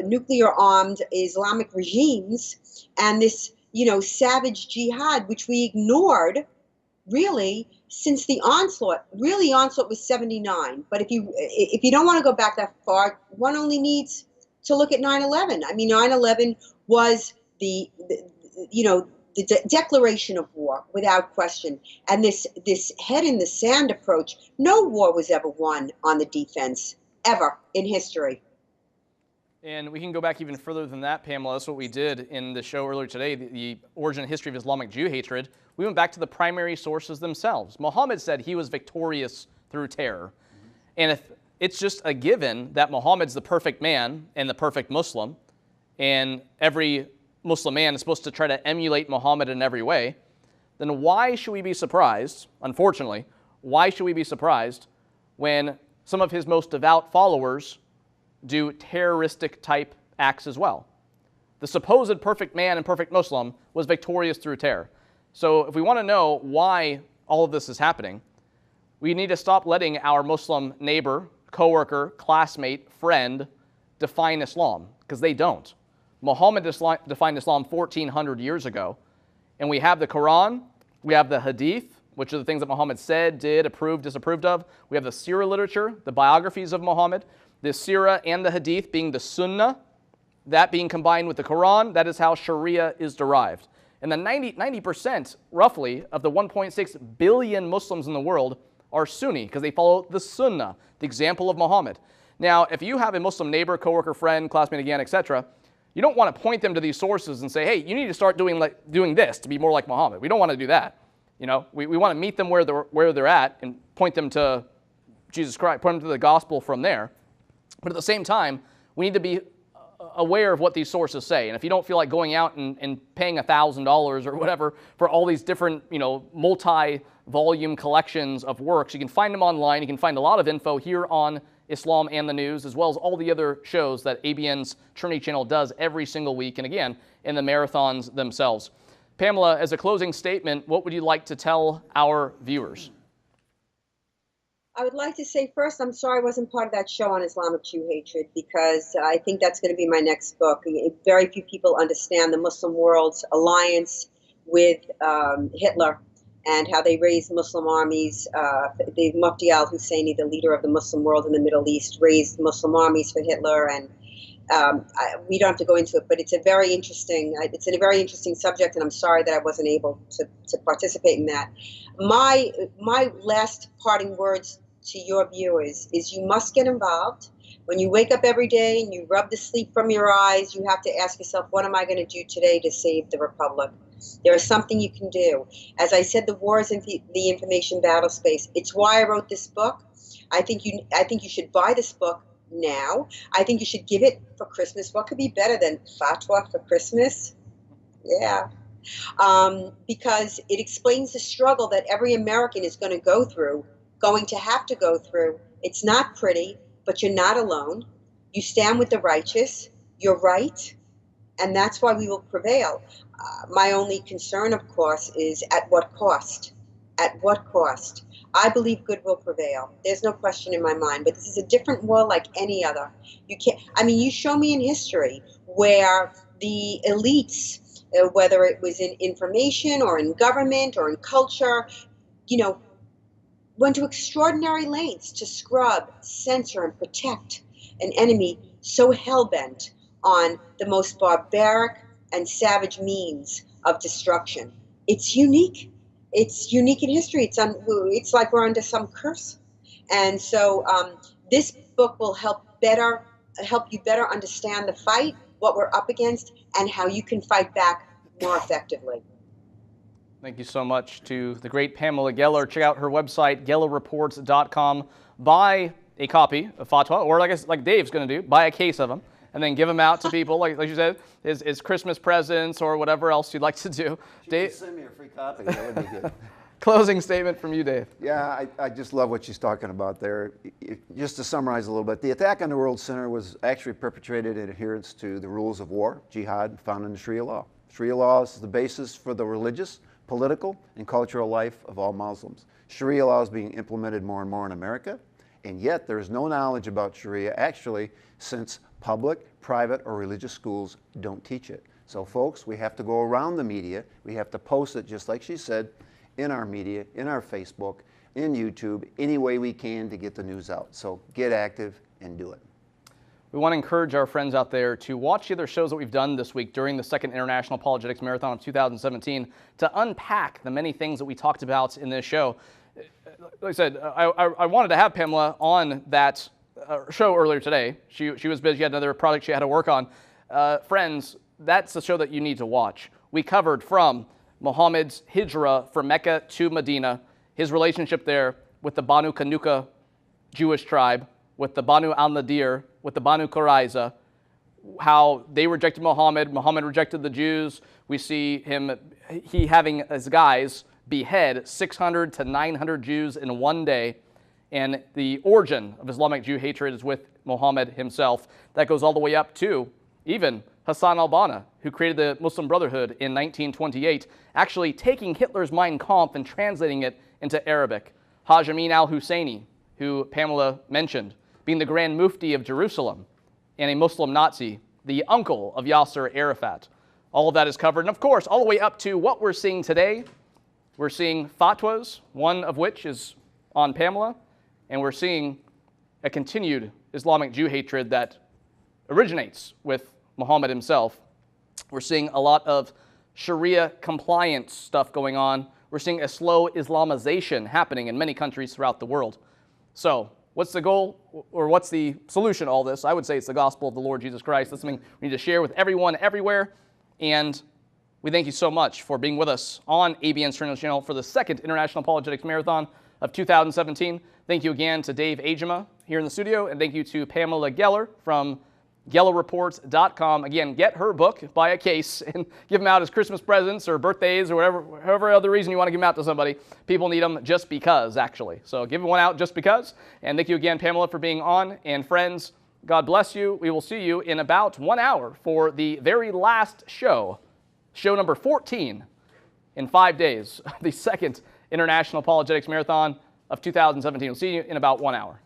nuclear-armed Islamic regimes and this, savage jihad, which we ignored, really, since the onslaught. Really, onslaught was 79. But if you don't want to go back that far, one only needs to look at 9/11. I mean, 9/11 was the declaration of war without question. And this head in the sand approach. No war was ever won on the defense ever in history. And we can go back even further than that, Pamela. That's what we did in the show earlier today, the origin and history of Islamic Jew hatred. We went back to the primary sources themselves. Muhammad said he was victorious through terror. And if it's just a given that Muhammad's the perfect man and the perfect Muslim, and every Muslim man is supposed to try to emulate Muhammad in every way, then why should we be surprised, unfortunately, why should we be surprised when some of his most devout followers do terroristic type acts as well? The supposed perfect man and perfect Muslim was victorious through terror. So if we want to know why all of this is happening, we need to stop letting our Muslim neighbor, coworker, classmate, friend define Islam, because they don't. Muhammad defined Islam 1,400 years ago, and we have the Quran, we have the Hadith, which are the things that Muhammad said, did, approved, disapproved of. We have the Sirah literature, the biographies of Muhammad, the Sirah and the Hadith being the Sunnah, that being combined with the Quran. That is how Sharia is derived. And then 90% roughly of the 1.6 billion Muslims in the world are Sunni because they follow the Sunnah, the example of Muhammad. Now, if you have a Muslim neighbor, coworker, friend, classmate again, etc., you don't want to point them to these sources and say, hey, you need to start doing this to be more like Muhammad. We don't want to do that. We want to meet them where they're at and point them to Jesus Christ, point them to the gospel from there. But at the same time, we need to be aware of what these sources say. And if you don't feel like going out and paying $1,000 or whatever for all these different, multi-volume collections of works, you can find them online. You can find a lot of info here on Islam and the News, as well as all the other shows that ABN's Trinity channel does every single week, and again, in the marathons themselves. Pamela, as a closing statement, what would you like to tell our viewers? I would like to say first, I'm sorry I wasn't part of that show on Islamic Jew hatred, because I think that's going to be my next book. Very few people understand the Muslim world's alliance with Hitler and how they raised Muslim armies. The Mufti al-Husseini, the leader of the Muslim world in the Middle East, raised Muslim armies for Hitler, and we don't have to go into it, but it's a very interesting subject, and I'm sorry that I wasn't able to participate in that. My last parting words to your viewers is you must get involved. When you wake up every day and you rub the sleep from your eyes, you have to ask yourself, what am I going to do today to save the Republic? There is something you can do. As I said, the war is in the information battle space. It's why I wrote this book. I think you should buy this book now. I think you should give it for Christmas. What could be better than fatwa for Christmas? Yeah. Because it explains the struggle that every American is going to have to go through. It's not pretty, but you're not alone. You stand with the righteous. You're right. And that's why we will prevail. My only concern, of course, is at what cost? At what cost? I believe good will prevail. There's no question in my mind. But this is a different war like any other. You show me in history where the elites, whether it was in information or in government or in culture, went to extraordinary lengths to scrub, censor, and protect an enemy so hell-bent on the most barbaric and savage means of destruction. It's unique. It's unique in history. It's like we're under some curse. And so this book will help you better understand the fight, what we're up against, and how you can fight back more effectively. Thank you so much to the great Pamela Geller. Check out her website, gellerreports.com. Buy a copy of fatwa, or like Dave's going to do, buy a case of them, and then give them out to people, like you said, as Christmas presents or whatever else you'd like to do. Dave, send me a free copy. That would be good. Closing statement from you, Dave. Yeah, I just love what she's talking about there. Just to summarize a little bit, the attack on the World Center was actually perpetrated in adherence to the rules of war, jihad, found in the Sharia law. Sharia law is the basis for the religious, political, and cultural life of all Muslims. Sharia law is being implemented more and more in America, and yet there is no knowledge about Sharia actually, since public, private, or religious schools don't teach it. So folks, we have to go around the media, we have to post it just like she said, in our media, in our Facebook, in YouTube, any way we can to get the news out. So get active and do it. We want to encourage our friends out there to watch the other shows that we've done this week during the second International Apologetics Marathon of 2017 to unpack the many things that we talked about in this show. Like I said, I wanted to have Pamela on that show earlier today. She was busy. She had another project she had to work on. Friends, that's the show that you need to watch. We covered from Muhammad's hijrah from Mecca to Medina, his relationship there with the Banu Kanuka Jewish tribe, with the Banu al-Nadir, with the Banu Qurayza, how they rejected Muhammad, Muhammad rejected the Jews. We see he having his guys behead 600 to 900 Jews in one day, and the origin of Islamic Jew hatred is with Muhammad himself. That goes all the way up to even Hassan al-Banna, who created the Muslim Brotherhood in 1928, actually taking Hitler's Mein Kampf and translating it into Arabic. Haj Amin al-Husseini, who Pamela mentioned, being the Grand Mufti of Jerusalem and a Muslim Nazi, the uncle of Yasser Arafat. All of that is covered. And of course, all the way up to what we're seeing today, we're seeing fatwas, one of which is on Pamela, and we're seeing a continued Islamic Jew hatred that originates with Muhammad himself. We're seeing a lot of Sharia compliance stuff going on. We're seeing a slow Islamization happening in many countries throughout the world. So what's the goal, or what's the solution to all this? I would say it's the gospel of the Lord Jesus Christ. That's something we need to share with everyone, everywhere. And we thank you so much for being with us on ABN's Trinity channel for the second International Apologetics Marathon of 2017. Thank you again to Dave Ajema here in the studio, and thank you to Pamela Geller from GellerReports.com. Again, get her book, buy a case, and give them out as Christmas presents or birthdays or whatever, however other reason you want to give them out to somebody. People need them just because, actually. So give one out just because. And thank you again, Pamela, for being on. And friends, God bless you. We will see you in about 1 hour for the very last show, show number 14 in 5 days, the second International Apologetics Marathon of 2017. We'll see you in about 1 hour.